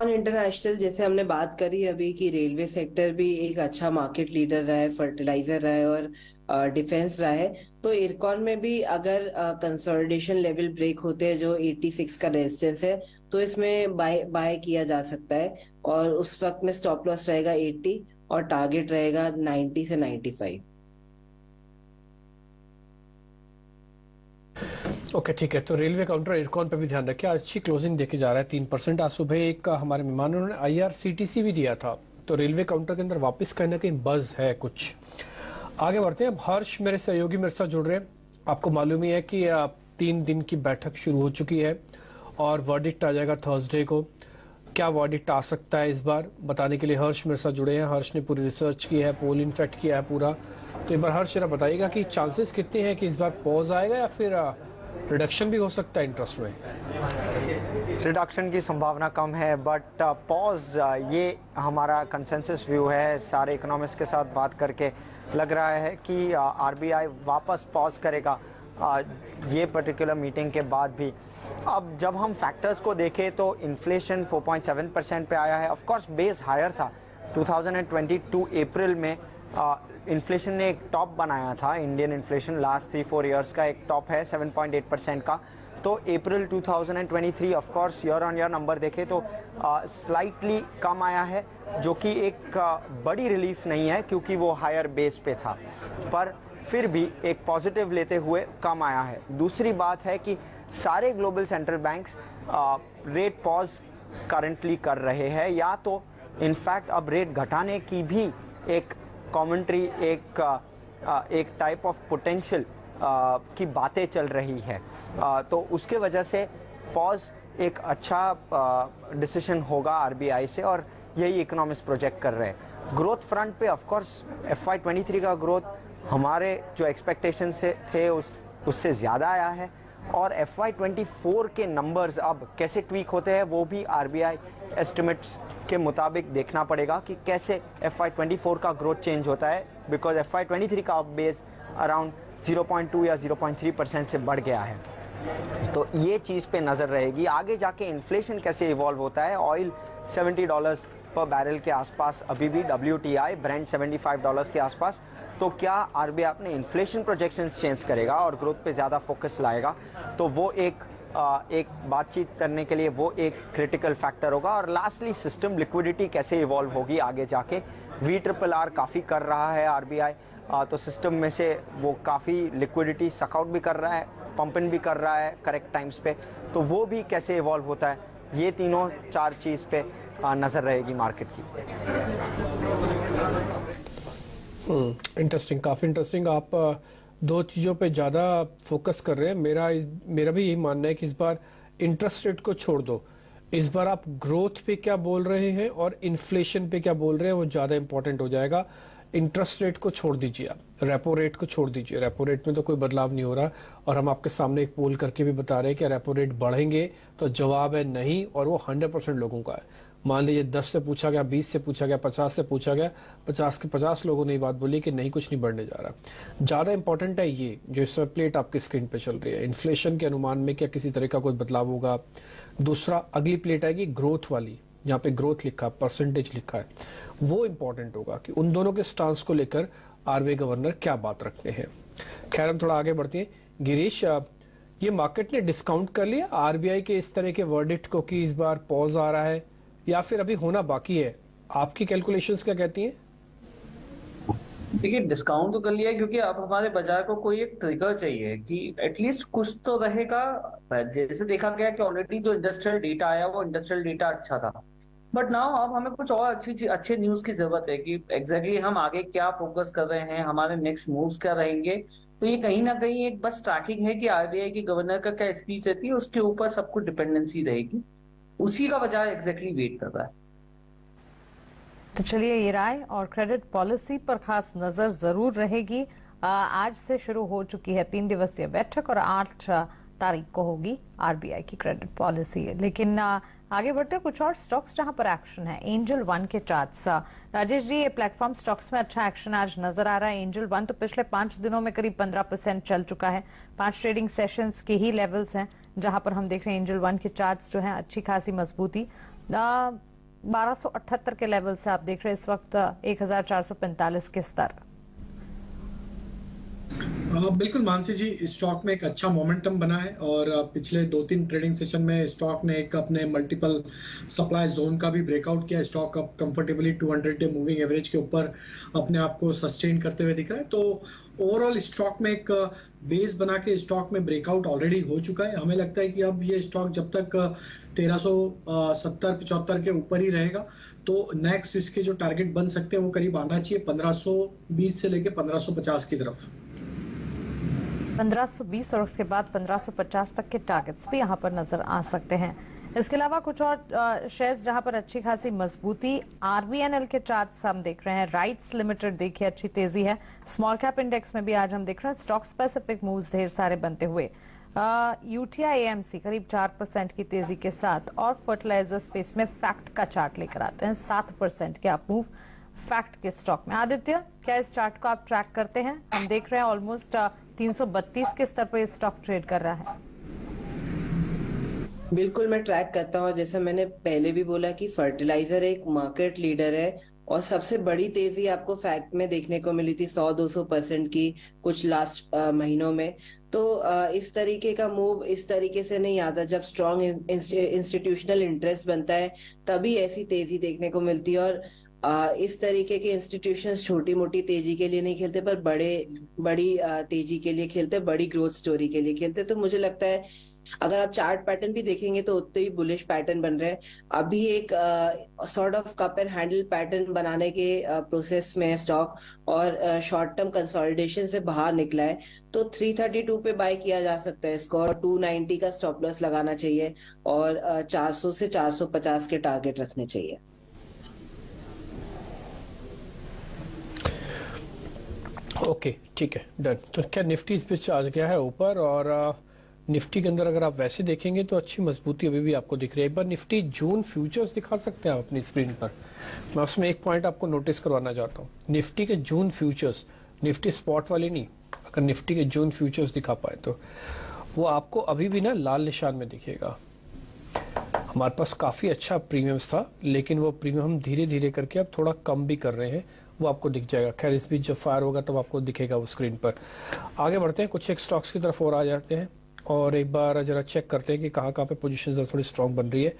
इंटरनेशनल जैसे हमने बात करी अभी कि रेलवे सेक्टर भी एक अच्छा मार्केट लीडर रहा है, फर्टिलाइजर रहा है और डिफेंस रहा है, तो इरकॉन में भी अगर कंसोलिडेशन लेवल ब्रेक होते हैं जो 86 का रेजिस्टेंस है तो इसमें बाय किया जा सकता है और उस वक्त में स्टॉप लॉस रहेगा 80 और टारगेट रहेगा 90 से 95। ओके, ठीक है, तो रेलवे काउंटर इरकॉन पे भी ध्यान रखिए। अच्छी क्लोजिंग देके जा रहा है 3%। आज सुबह एक हमारे मेहमानों ने IRCTC भी दिया था, तो रेलवे काउंटर के अंदर वापस कहीं ना कहीं बज है कुछ। आगे बढ़ते हैं। हर्ष मेरे सहयोगी मेरे साथ जुड़ रहे हैं। आपको मालूम ही है कि 3 दिन की बैठक शुरू हो चुकी है और वर्डिक्ट आ जाएगा थर्सडे को। क्या वर्डिक्ट आ सकता है इस बार, बताने के लिए हर्ष मेरे साथ जुड़े हैं। हर्ष ने पूरी रिसर्च की है, पोल इनफेक्ट किया है पूरा, तो एक बार हर्ष जरा बताइएगा कि चांसेस कितने हैं कि इस बार पॉज आएगा या फिर रिडक्शन भी हो सकता है इंटरेस्ट में? रिडक्शन की संभावना कम है, बट पॉज ये हमारा कंसेंसस व्यू है। सारे इकोनॉमिस्ट के साथ बात करके लग रहा है कि RBI वापस पॉज करेगा ये पर्टिकुलर मीटिंग के बाद भी। अब जब हम फैक्टर्स को देखें तो इन्फ्लेशन 4.7% पे आया है। ऑफ कोर्स बेस हायर था, 2022 अप्रैल में इन्फ्लेशन ने एक टॉप बनाया था। इंडियन इन्फ्लेशन लास्ट 3-4 इयर्स का एक टॉप है 7.8% का, तो अप्रैल 2023 of course year on year number देखें तो स्लाइटली कम आया है, जो कि एक बड़ी रिलीफ नहीं है क्योंकि वो हायर बेस पे था, पर फिर भी एक पॉजिटिव लेते हुए कम आया है। दूसरी बात है कि सारे global central banks rate pause currently कर रहे हैं, या तो इनफैक्ट अब रेट घटाने की भी एक कमेंट्री, एक टाइप ऑफ पोटेंशियल की बातें चल रही है। तो उसके वजह से पॉज एक अच्छा डिसीजन होगा आरबीआई से, और यही इकोनॉमिस्ट प्रोजेक्ट कर रहे हैं। ग्रोथ फ्रंट पे ऑफ कोर्स FY23 का ग्रोथ हमारे जो एक्सपेक्टेशन से थे उससे ज़्यादा आया है, और FY24 के नंबर्स अब कैसे ट्वीक होते हैं वो भी आरबीआई एस्टिमेट्स के मुताबिक देखना पड़ेगा कि कैसे FY24 का ग्रोथ चेंज होता है, बिकॉज FY23 का बेस अराउंड 0.2 या 0.3% से बढ़ गया है। तो ये चीज़ पे नज़र रहेगी। आगे जाके इन्फ्लेशन कैसे इवॉल्व होता है, ऑयल $70 पर बैरल के आसपास अभी भी, WTI ब्रेंट $75 के आसपास, तो क्या आरबीआई अपने इन्फ्लेशन प्रोजेक्शंस चेंज करेगा और ग्रोथ पे ज़्यादा फोकस लाएगा, तो वो एक बातचीत करने के लिए वो एक क्रिटिकल फैक्टर होगा। और लास्टली सिस्टम लिक्विडिटी कैसे इवॉल्व होगी आगे जाके। VRRR काफ़ी कर रहा है आरबीआई, तो सिस्टम में से वो काफ़ी लिक्विडिटी सकआउट भी कर रहा है, पंपिंग भी कर रहा है करेक्ट टाइम्स पे, तो वो भी कैसे इवॉल्व होता है, ये तीनों चार चीज़ पे नज़र रहेगी मार्केट की। इंटरेस्टिंग, काफ़ी इंटरेस्टिंग। आप दो चीज़ों पे ज़्यादा फोकस कर रहे हैं। मेरा भी यही मानना है कि इस बार इंटरेस्ट रेट को छोड़ दो, इस बार आप ग्रोथ पे क्या बोल रहे हैं और इन्फ्लेशन पे क्या बोल रहे हैं वो ज़्यादा इंपॉर्टेंट हो जाएगा। इंटरेस्ट रेट को छोड़ दीजिए, आप रेपो रेट को छोड़ दीजिए। रेपो रेट में तो कोई बदलाव नहीं हो रहा, और हम आपके सामने एक पोल करके भी बता रहे हैं कि रेपो रेट बढ़ेंगे, तो जवाब है नहीं, और वो 100% लोगों का है। मान लीजिए 10 से पूछा गया, 20 से पूछा गया, 50 से पूछा गया, 50 के 50 लोगों ने ये बात बोली कि नहीं, कुछ नहीं बढ़ने जा रहा। ज़्यादा इंपॉर्टेंट है ये जो इस प्लेट आपकी स्क्रीन पे चल रही है, इन्फ्लेशन के अनुमान में क्या किसी तरह का कोई बदलाव होगा। दूसरा अगली प्लेट आएगी ग्रोथ वाली, यहाँ पे ग्रोथ लिखा है, परसेंटेज लिखा है, वो इंपॉर्टेंट होगा कि उन दोनों के स्टांस को लेकर आरबीआई गवर्नर क्या बात रखते हैं। खैर हम थोड़ा आगे बढ़ते हैं। गिरीश, ये मार्केट ने डिस्काउंट कर लिया आरबीआई के इस तरह के वर्डिक्ट को कि इस बार पॉज आ रहा है, या फिर अभी होना बाकी है? आपकी कैलकुलेशंस क्या कहती हैं? देखिए, डिस्काउंट तो कर लिया है क्योंकि अब हमारे बाजार को कोई एक ट्रिगर चाहिए कि एटलीस्ट कुछ तो रहेगा। जैसे देखा गया कि ऑलरेडी जो इंडस्ट्रियल डेटा आया वो इंडस्ट्रियल डेटा अच्छा था, बट नाउ अब हमें कुछ और अच्छे न्यूज की जरूरत है कि एग्जैक्टली हम आगे क्या फोकस कर रहे हैं, हमारे नेक्स्ट मूव्स क्या रहेंगे। तो ये कहीं ना कहीं एक बस ट्रैकिंग है कि आरबीआई की गवर्नर का क्या स्पीच रहती है, उसके ऊपर सब कुछ डिपेंडेंसी रहेगी, उसी का बाजार एग्जैक्टली वेट कर रहा है। तो चलिए, ये राय और क्रेडिट पॉलिसी पर खास नजर जरूर रहेगी। आज से शुरू हो चुकी है 3 दिवसीय बैठक, और 8 तारीख को होगी आरबीआई की क्रेडिट पॉलिसी। लेकिन आगे बढ़ते हैं, कुछ और स्टॉक्स जहां पर एक्शन है। एंजल वन के चार्ट्स, राजेश जी, ये प्लेटफॉर्म स्टॉक्स में अच्छा एक्शन आज नजर आ रहा है। एंजल वन तो पिछले 5 दिनों में करीब 15% चल चुका है। 5 ट्रेडिंग सेशंस के ही लेवल्स हैं जहां पर हम देख रहे हैं एंजल वन के चार्ट्स जो है अच्छी खासी मजबूती। 1278 के लेवल से आप देख रहे हैं इस वक्त 1445 के स्तर। बिल्कुल मानसी जी, स्टॉक में एक अच्छा मोमेंटम बना है, और पिछले 2-3 ट्रेडिंग सेशन में स्टॉक ने एक अपने मल्टीपल सप्लाई जोन का भी ब्रेकआउट किया। स्टॉक अब कंफर्टेबली 200 डे मूविंग एवरेज के ऊपर अपने आप को सस्टेन करते हुए दिख रहा है। तो ओवरऑल स्टॉक में एक बेस बना के स्टॉक में ब्रेकआउट ऑलरेडी हो चुका है। हमें लगता है कि अब ये स्टॉक जब तक 1370-75 के ऊपर ही रहेगा, तो नेक्स्ट इसके जो टारगेट बन सकते हैं वो करीब आना चाहिए 1520 से लेके 1550 की तरफ। 1520 और उसके बाद 1550 तक के टारगेट्स भी यहाँ पर नजर आ सकते हैं। इसके अलावा कुछ और शेयर्स जहां पर अच्छी खासी मजबूती, आरवीएनएल के चार्ट्स हम देख रहे हैं। राइट्स लिमिटेड देखिए अच्छी तेजी है। स्मॉल कैप इंडेक्स में भी आज हम देख रहे हैं स्टॉक स्पेसिफिक मूव्स ढेर सारे बनते हुए। यूटीआई एएमसी करीब 4% की तेजी के साथ, और फर्टिलाइजर स्पेस में फैक्ट का चार्ट लेकर आते हैं 7% के अप मूव फैक्ट के स्टॉक में। आदित्य, क्या इस चार्ट को आप ट्रैक करते हैं? हम देख रहे हैं ऑलमोस्ट 332 के स्तर पर ये स्टॉक ट्रेड कर रहा है। बिल्कुल मैं ट्रैक करता हूँ। जैसे मैंने पहले भी बोला कि फर्टिलाइजर एक मार्केट लीडर है, और सबसे बड़ी तेजी आपको फैक्ट में देखने को मिली थी 100-200% की कुछ लास्ट महीनों में। तो इस तरीके का मूव इस तरीके से नहीं आता। जब स्ट्रॉन्ग इंस्टीट्यूशनल इंटरेस्ट बनता है तभी ऐसी तेजी देखने को मिलती है। और इस तरीके के इंस्टीट्यूशंस छोटी मोटी तेजी के लिए नहीं खेलते, पर बड़ी तेजी के लिए खेलते, बड़ी ग्रोथ स्टोरी के लिए खेलते। तो मुझे लगता है अगर आप चार्ट पैटर्न भी देखेंगे तो उतने ही बुलिश पैटर्न बन रहे हैं। अभी एक sort of cup and handle pattern बनाने के प्रोसेस में है स्टॉक, और शॉर्ट टर्म कंसोलिडेशन से बाहर निकला है। तो 332 पे बाय किया जा सकता है इसको, और 290 का स्टॉप लॉस लगाना चाहिए, और 400 से 450 के टारगेट रखने चाहिए। ओके, ठीक है, डन। तो क्या निफ्टी इस बीच आ गया है ऊपर, और निफ्टी के अंदर अगर आप वैसे देखेंगे तो अच्छी मजबूती अभी भी आपको दिख रही है। एक बार निफ्टी जून फ्यूचर्स दिखा सकते हैं आप अपनी स्क्रीन पर। मैं उसमें एक पॉइंट आपको नोटिस करवाना चाहता हूँ। निफ्टी के जून फ्यूचर्स, निफ्टी स्पॉट वाली नहीं, अगर निफ्टी के जून फ्यूचर्स दिखा पाए तो वो आपको अभी भी ना लाल निशान में दिखेगा। हमारे पास काफ़ी अच्छा प्रीमियम्स था, लेकिन वो प्रीमियम हम धीरे धीरे करके अब थोड़ा कम भी कर रहे हैं, वो आपको दिख जाएगा। खैर, इस बीच जब फायर होगा तब आपको दिखेगा वो स्क्रीन पर। आगे बढ़ते हैं, कुछ एक स्टॉक्स की तरफ और आ जाते हैं और एक बार जरा चेक करते हैं कि कहाँ कहाँ पे पोजीशन थोड़ी स्ट्रॉन्ग बन रही है।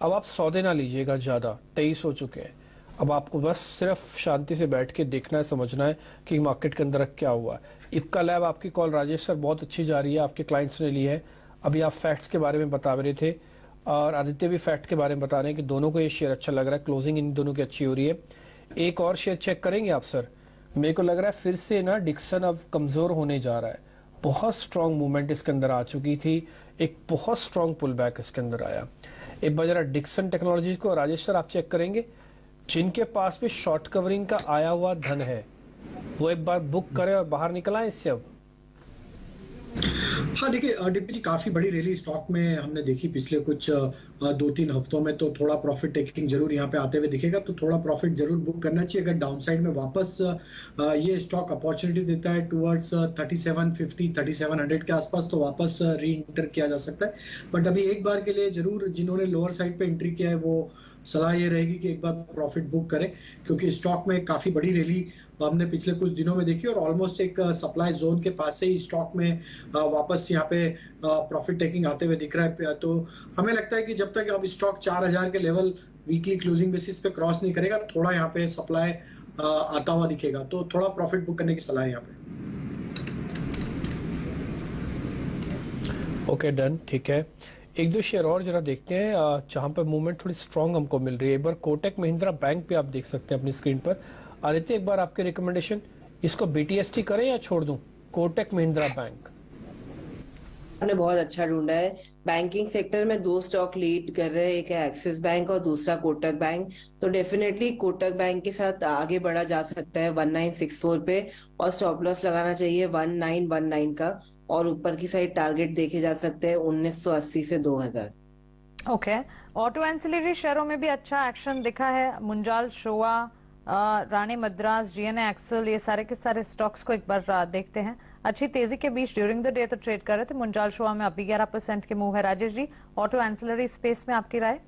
अब आप सौदे ना लीजिएगा ज़्यादा, 23 हो चुके हैं। अब आपको बस सिर्फ शांति से बैठ के देखना है, समझना है कि मार्केट के अंदर क्या हुआ है। इप्का लैब, आपकी कॉल राजेश सर बहुत अच्छी जा रही है, आपके क्लाइंट्स ने ली है। अभी आप फैक्ट्स के बारे में बता रहे थे, और आदित्य भी फैक्ट के बारे में बता रहे हैं कि दोनों को ये शेयर अच्छा लग रहा है, क्लोजिंग इन दोनों की अच्छी हो रही है। एक और शेयर चेक करेंगे आप सर? मेरे को लग रहा है फिर से ना डिक्सन अब कमजोर होने जा रहा है। बहुत स्ट्रॉन्ग मूवमेंट इसके अंदर आ चुकी थी, एक बहुत स्ट्रॉन्ग पुल बैक इसके अंदर आया। एक बार जरा डिक्सन टेक्नोलॉजीज को राजेश सर आप चेक करेंगे, जिनके पास भी शॉर्ट कवरिंग का आया हुआ धन है वो एक बार बुक करें और बाहर निकल आए इससे। अब हाँ, देखिए डिम्पी जी, काफी बड़ी रैली स्टॉक में हमने देखी पिछले कुछ 2-3 हफ्तों में। तो थोड़ा प्रॉफिट टेकिंग जरूर यहाँ पे आते हुए दिखेगा, तो थोड़ा प्रॉफिट जरूर बुक करना चाहिए। अगर डाउन साइड में वापस ये स्टॉक अपॉर्चुनिटी देता है टुवर्ड्स 3750 3700 के आसपास, तो वापस री इंटर किया जा सकता है। बट अभी एक बार के लिए जरूर जिन्होंने लोअर साइड पे एंट्री किया है वो सलाह ये रहेगी कि एक बार प्रॉफिट बुक करें, क्योंकि स्टॉक में काफी बड़ी रैली हमने पिछले कुछ दिनों में देखी, और ऑलमोस्ट एक सप्लाई जोन के पास से ही स्टॉक में वापस यहाँ पे प्रॉफिट टेकिंग आते हुए दिख रहा है। तो हमें लगता है कि जब तक अब स्टॉक 4000 के लेवल वीकली क्लोजिंग बेसिस पे क्रॉस नहीं करेगा, थोड़ा यहाँ पे सप्लाई आता हुआ दिखेगा, तो थोड़ा प्रॉफिट बुक करने की सलाह है यहाँ पे। ओके, डन, ठीक है। एक दो शेयर और जरा देखते हैं जहां पर मूवमेंट थोड़ी स्ट्रांग हमको मिल रही है। एक बार कोटक महिंद्रा बैंक पे आप देख सकते हैं अपनी स्क्रीन पर। आदित्य, एक बार आपके रिकमेंडेशन, इसको BTST करें या छोड़ दूं? कोटक महिंद्रा बैंक आपने बहुत अच्छा ढूंढा है। बैंकिंग सेक्टर में 2 स्टॉक लीड कर रहे हैं, एक है एक्सिस बैंक और दूसरा कोटक बैंक। तो डेफिनेटली कोटक बैंक के साथ आगे बढ़ा जा सकता है 1964 पे, और स्टॉप लॉस लगाना चाहिए 1919 का, और ऊपर की साइड टारगेट देखे जा सकते हैं 1980 से 2000। ओके, ऑटो एंसिलरी शेयरों में भी अच्छा एक्शन दिखा है। मुंजाल शोआ, राणे मद्रास, GNA एक्सेल, ये सारे के सारे स्टॉक्स को एक बार देखते हैं। अच्छी तेजी के बीच ड्यूरिंग द डे तो ट्रेड कर रहे थे। मुंजाल शोआ में अभी 11% के मूव है। Rajesh ji, auto ancillary space में आपकी राय?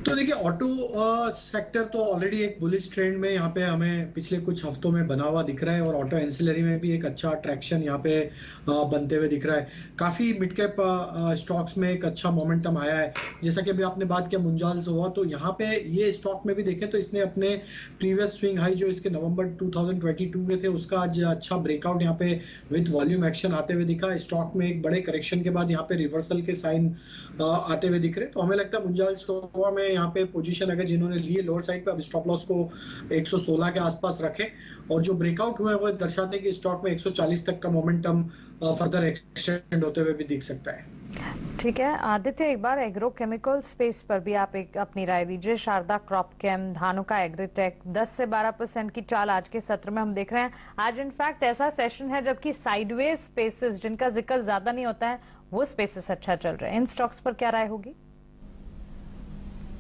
तो देखिए, ऑटो सेक्टर तो ऑलरेडी एक बुलिश ट्रेंड में यहाँ पे हमें पिछले कुछ हफ्तों में बना हुआ दिख रहा है, और ऑटो एंसिलरी में भी एक अच्छा ट्रैक्शन यहाँ पे बनते हुए दिख रहा है। काफी मिड कैप स्टॉक्स में एक अच्छा मोमेंटम आया है। जैसा कि अभी आपने बात किया मुंजाल से हुआ, तो यहाँ पे ये स्टॉक में भी देखें तो इसने अपने प्रीवियस स्विंग हाई जो इसके नवंबर 2022 के थे, उसका आज अच्छा ब्रेकआउट यहाँ पे विद वॉल्यूम एक्शन आते हुए दिखा। स्टॉक में एक बड़े करेक्शन के बाद यहाँ पे रिवर्सल के साइन आते हुए दिख रहे। तो हमें लगता है मुंजाल शोआ में यहाँ पे पोजीशन अगर जिन्होंने लिए लोअर साइड पे, अब स्टॉप लॉस को 116 के आसपास रखें, और जो ब्रेकआउट हुए हैं वो दर्शाते हैं कि स्टॉक में 140 तक का मोमेंटम फर्दर एक्सटेंड होते हुए भी दिख सकता है। ठीक है आदित्य, एक बार एग्रो केमिकल स्पेस पर भी आप एक अपनी राय दीजिए। शारदा क्रॉपकेम, धानुका एग्रीटेक 10 से 12% की चाल आज के सत्र में हम देख रहे हैं। आज इनफैक्ट ऐसा सेशन है जबकि साइडवेज स्पेसेस जिनका जिक्र ज्यादा नहीं होता है वो स्पेसेस अच्छा चल रहे हैं। इन स्टॉक्स पर क्या राय होगी?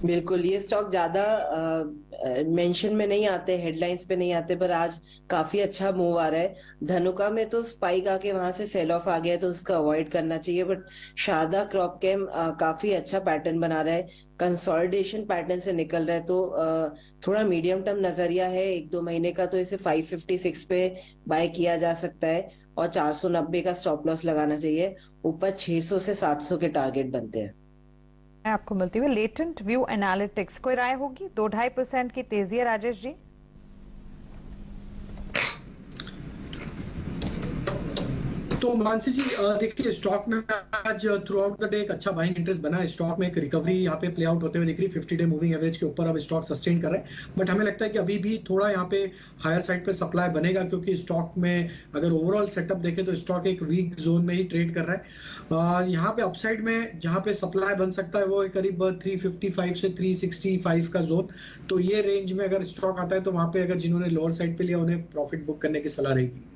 बिल्कुल, ये स्टॉक ज्यादा मेंशन में नहीं आते, हेडलाइंस पे नहीं आते, पर आज काफी अच्छा मूव आ रहा है। धनुका में तो स्पाइक आके वहां से सेल ऑफ आ गया, तो उसका अवॉइड करना चाहिए। बट शारदा क्रॉपकेम काफी अच्छा पैटर्न बना रहा है, कंसोलिडेशन पैटर्न से निकल रहा है, तो थोड़ा मीडियम टर्म नजरिया है 1-2 महीने का, तो इसे 556 पे बाय किया जा सकता है और 490 का स्टॉप लॉस लगाना चाहिए। ऊपर 600 से 700 के टारगेट बनते हैं। आपको मिलती हुई लेटेंट व्यू एनालिटिक्स, कोई राय होगी? 2-2.5% की तेजी है राजेश जी। तो मानसी जी देखिए, स्टॉक में आज थ्रू आउट द डे एक अच्छा बाइंग इंटरेस्ट बना है। स्टॉक में एक रिकवरी यहाँ पे प्ले आउट होते हुए दिख रही है। 50 डे मूविंग एवरेज के ऊपर अब स्टॉक सस्टेन कर रहा है, बट हमें लगता है कि अभी भी थोड़ा यहाँ पे हायर साइड पे सप्लाई बनेगा, क्योंकि स्टॉक में अगर ओवरऑल सेटअप देखें तो स्टॉक एक वीक जोन में ही ट्रेड कर रहा है। यहाँ पे अपसाइड में जहाँ पे सप्लाई बन सकता है वो है करीब 355 से 365 का जोन। तो ये रेंज में अगर स्टॉक आता है तो वहां पे अगर जिन्होंने लोअर साइड पे लिया उन्हें प्रॉफिट बुक करने की सलाह रहेगी।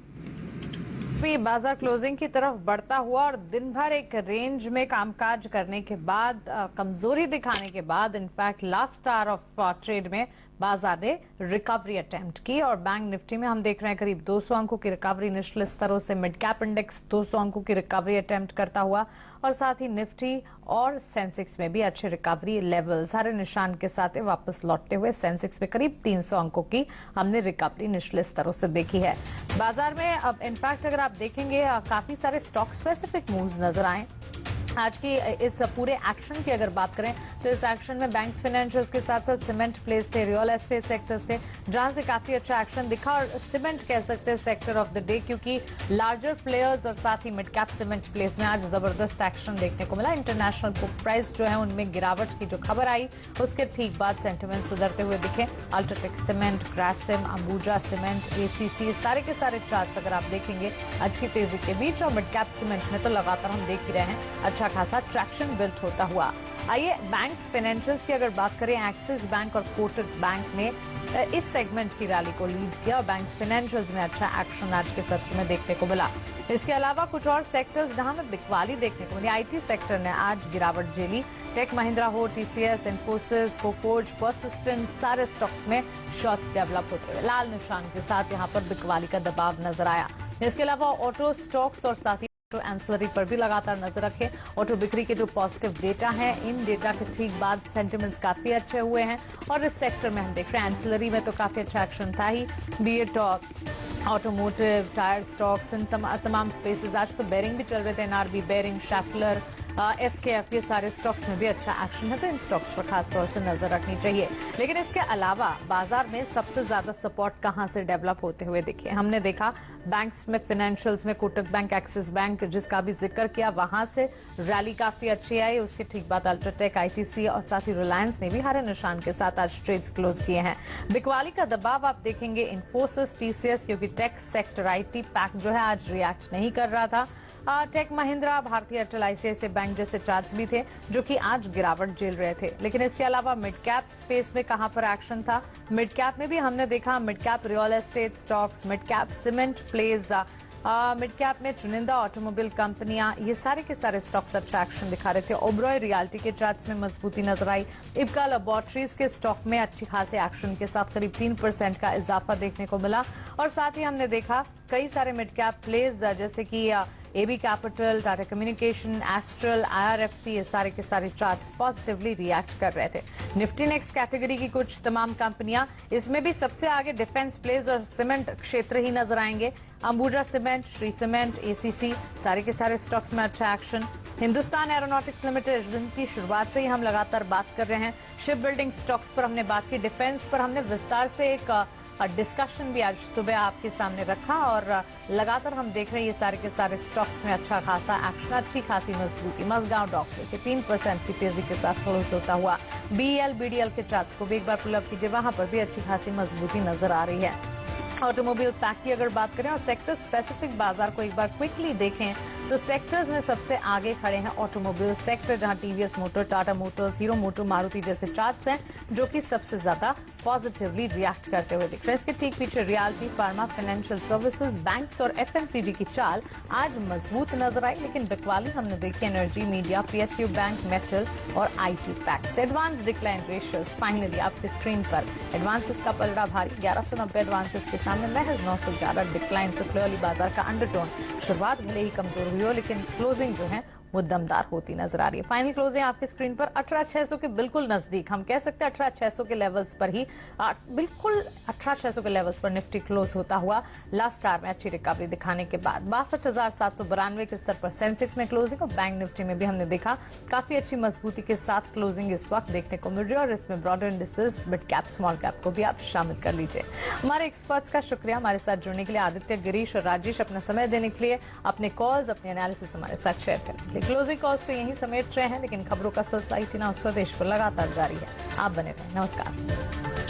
बाजार क्लोजिंग की तरफ बढ़ता हुआ और दिन भर एक रेंज में कामकाज करने के बाद, कमजोरी दिखाने के बाद, in fact last hour of trade में बाजार ने रिकवरी अटेम्प्ट की और बैंक निफ्टी में हम देख रहे हैं करीब 200 अंकों की रिकवरी निचले स्तरों से। मिड कैप इंडेक्स 200 अंकों की रिकवरी अटेम्प्ट करता हुआ और साथ ही निफ्टी और सेंसेक्स में भी अच्छे रिकवरी लेवल सारे निशान के साथ वापस लौटते हुए सेंसेक्स में करीब 300 अंकों की हमने रिकवरी निचले स्तरों से देखी है। बाजार में अब इनफैक्ट अगर आप देखेंगे काफी सारे स्टॉक स्पेसिफिक मूव्स नजर आए आज की इस पूरे एक्शन की अगर बात करें तो इस एक्शन में बैंक्स, फाइनेंशियल्स के साथ साथ सीमेंट प्लेस थे, रियल एस्टेट सेक्टर्स थे, जहां से काफी अच्छा एक्शन दिखा। और सीमेंट कह सकते हैं सेक्टर ऑफ द डे, क्योंकि लार्जर प्लेयर्स और साथ ही मिड कैप सीमेंट प्लेस में आज जबरदस्त एक्शन देखने को मिला। इंटरनेशनल बुक प्राइस जो है उनमें गिरावट की जो खबर आई उसके ठीक बाद सेंटिमेंट सुधरते हुए दिखे। UltraTech cement, Grasim, Ambuja cement, ACC, सारे के सारे चार्ट्स अगर आप देखेंगे अच्छी तेजी के बीच। और मिड कैप सीमेंट में तो लगातार हम देख ही रहे हैं अच्छा खासा ट्रैक्शन बिल्ड होता हुआ। आइए बैंक्स, फाइनेंशियल्स की अगर बात करें, एक्सिस बैंक और कोटक बैंक ने इस सेगमेंट की रैली को लीड किया और बैंक्स, फाइनेंशियल्स में अच्छा एक्शन आज के सत्र में देखने को मिला। इसके अलावा कुछ और सेक्टर्स जहां में बिकवाली देखने को मिली। आईटी सेक्टर ने आज गिरावट झेली। टेक महिंद्रा हो, टीसीएस, इन्फोसिस, कोफोर्ज, परसिस्टेंट, सारे स्टॉक्स में शॉर्ट्स डेवलप होते हुए लाल निशान के साथ यहां पर बिकवाली का दबाव नजर आया। इसके अलावा ऑटो स्टॉक्स और साथ ही ऑटो एंसिलरी पर भी लगातार नजर रखें। ऑटो बिक्री के जो पॉजिटिव डेटा है, इन डेटा के ठीक बाद सेंटिमेंट्स काफी अच्छे हुए हैं और इस सेक्टर में हम देख रहे हैं एंसिलरी में तो काफी अच्छा एक्शन था ही, be it automotive, tyre stocks, इन तमाम स्पेसेस। आज तो बेरिंग भी चल रहे थे, एनआरबी बेरिंग, शैफलर, एसकेएफ, ये सारे स्टॉक्स में भी अच्छा एक्शन है, तो इन स्टॉक्स पर खासतौर से नजर रखनी चाहिए। लेकिन इसके अलावा बाजार में सबसे ज्यादा सपोर्ट कहां से डेवलप होते हुए दिखे? हमने देखा बैंक्स में, फाइनेंशियल्स में कोटक बैंक, एक्सिस बैंक जिसका भी जिक्र किया, वहां से रैली काफी अच्छी आई। उसके ठीक बाद अल्ट्राटेक, आईटीसी और साथ ही रिलायंस ने भी हरे निशान के साथ आज ट्रेड्स क्लोज किए हैं। बिकवाली का दबाव आप देखेंगे इन्फोसिस, टीसीएस, क्योंकि टेक सेक्टर, आईटी पैक जो है आज रिएक्ट नहीं कर रहा था। टेक महिंद्रा, भारतीय एयरटेल, आईसीआईसीआई बैंक जैसे चार्ट्स भी थे जो कि आज गिरावट झेल रहे थे। लेकिन इसके अलावा मिड कैप स्पेस में कहां पर एक्शन था? मिड कैप में भी हमने देखा mid cap real estate stocks, mid cap cement plays, mid cap में चुनिंदा ऑटोमोबाइल कंपनियां, ये सारे के सारे स्टॉक्स अच्छा एक्शन दिखा रहे थे। ओबरॉय रियल्टी के चार्ट्स में मजबूती नजर आई। इब्का लैबोरेटरीज के स्टॉक में अच्छी खासे एक्शन के साथ करीब 3% का इजाफा देखने को मिला। और साथ ही हमने देखा कई सारे मिड कैप प्लेज जैसे कि AB Capital, Tata Communication, Astral, IRFC, ये सारे के सारे चार्ट्स पॉजिटिवली रिएक्ट कर रहे थे। निफ्टी नेक्स्ट कैटेगरी की कुछ तमाम कंपनियां, इसमें भी सबसे आगे डिफेंस प्लेज और सीमेंट क्षेत्र ही नजर आएंगे। Ambuja cement, Shri cement, ACC, सारे के सारे स्टॉक्स में अच्छा एक्शन। हिंदुस्तान एरोनॉटिक्स लिमिटेड, दिन की शुरुआत से ही हम लगातार बात कर रहे हैं शिप बिल्डिंग स्टॉक्स पर हमने बात की, डिफेंस पर हमने विस्तार से एक डिस्कशन भी आज सुबह आपके सामने रखा और लगातार हम देख रहे हैं ये सारे के सारे स्टॉक्स में अच्छा खासा एक्शन, अच्छी खासी मजबूती। मजगांव डॉक्टर के 3% की तेजी के साथ क्लोज होता हुआ। बीएल, बीडीएल के चार्ट्स को भी एक बार पुल अप कीजिए, वहां पर भी अच्छी खासी मजबूती नजर आ रही है। ऑटोमोबाइल पैक की अगर बात करें और सेक्टर स्पेसिफिक बाजार को एक बार क्विकली देखें तो सेक्टर्स में सबसे आगे खड़े हैं ऑटोमोबाइल सेक्टर, जहां TVS motor, Tata Motors, hero motor, Maruti जैसे चार्ट्स हैं जो कि सबसे ज्यादा पॉजिटिवली रिएक्ट करते हुए दिख रहे हैं। इसके ठीक पीछे realty, pharma, financial services, banks और एफएमसीजी की चाल आज मजबूत नजर आई, लेकिन बिकवाली हमने देखी energy, media, PSU bank, metal और IT packs. Advance decline ratios finally आपकी स्क्रीन पर। एडवांसेस का पलड़ा भारी, 1190 एडवांसेस के सामने महज 911 डिक्लाइन से क्लियरली बाजार का अंडरटोन। शुरुआत भले ही कमजोर हुई हो, लेकिन क्लोजिंग जो है वो दमदार होती नजर आ रही है। फाइनल क्लोजिंग आपकी स्क्रीन पर 18,600 के बिल्कुल नजदीक, हम कह सकते हैं 18,600 के लेवल्स पर ही, बिल्कुल 18,600 के लेवल्स पर निफ्टी क्लोज होता हुआ लास्ट आवर में अच्छी रिकवरी दिखाने के बाद 62,792 के स्तर पर सेंसेक्स में क्लोजिंग। और बैंक निफ्टी में भी हमने देखा काफी अच्छी मजबूती के साथ क्लोजिंग इस वक्त देखने को मिल रही है, और इसमें broader indices, mid cap, small cap को भी आप शामिल कर लीजिए। हमारे एक्सपर्ट्स का शुक्रिया हमारे साथ जुड़ने के लिए, आदित्य, गिरीश और राजेश, अपना समय देने के लिए, अपने कॉल्स, अपने एनालिसिस हमारे साथ शेयर करने के लिए। क्लोजिंग कॉल्स पे यहीं समेट रहे हैं, लेकिन खबरों का सिलसिला इतना स्वदेश पर लगातार जारी है। आप बने रहें। नमस्कार।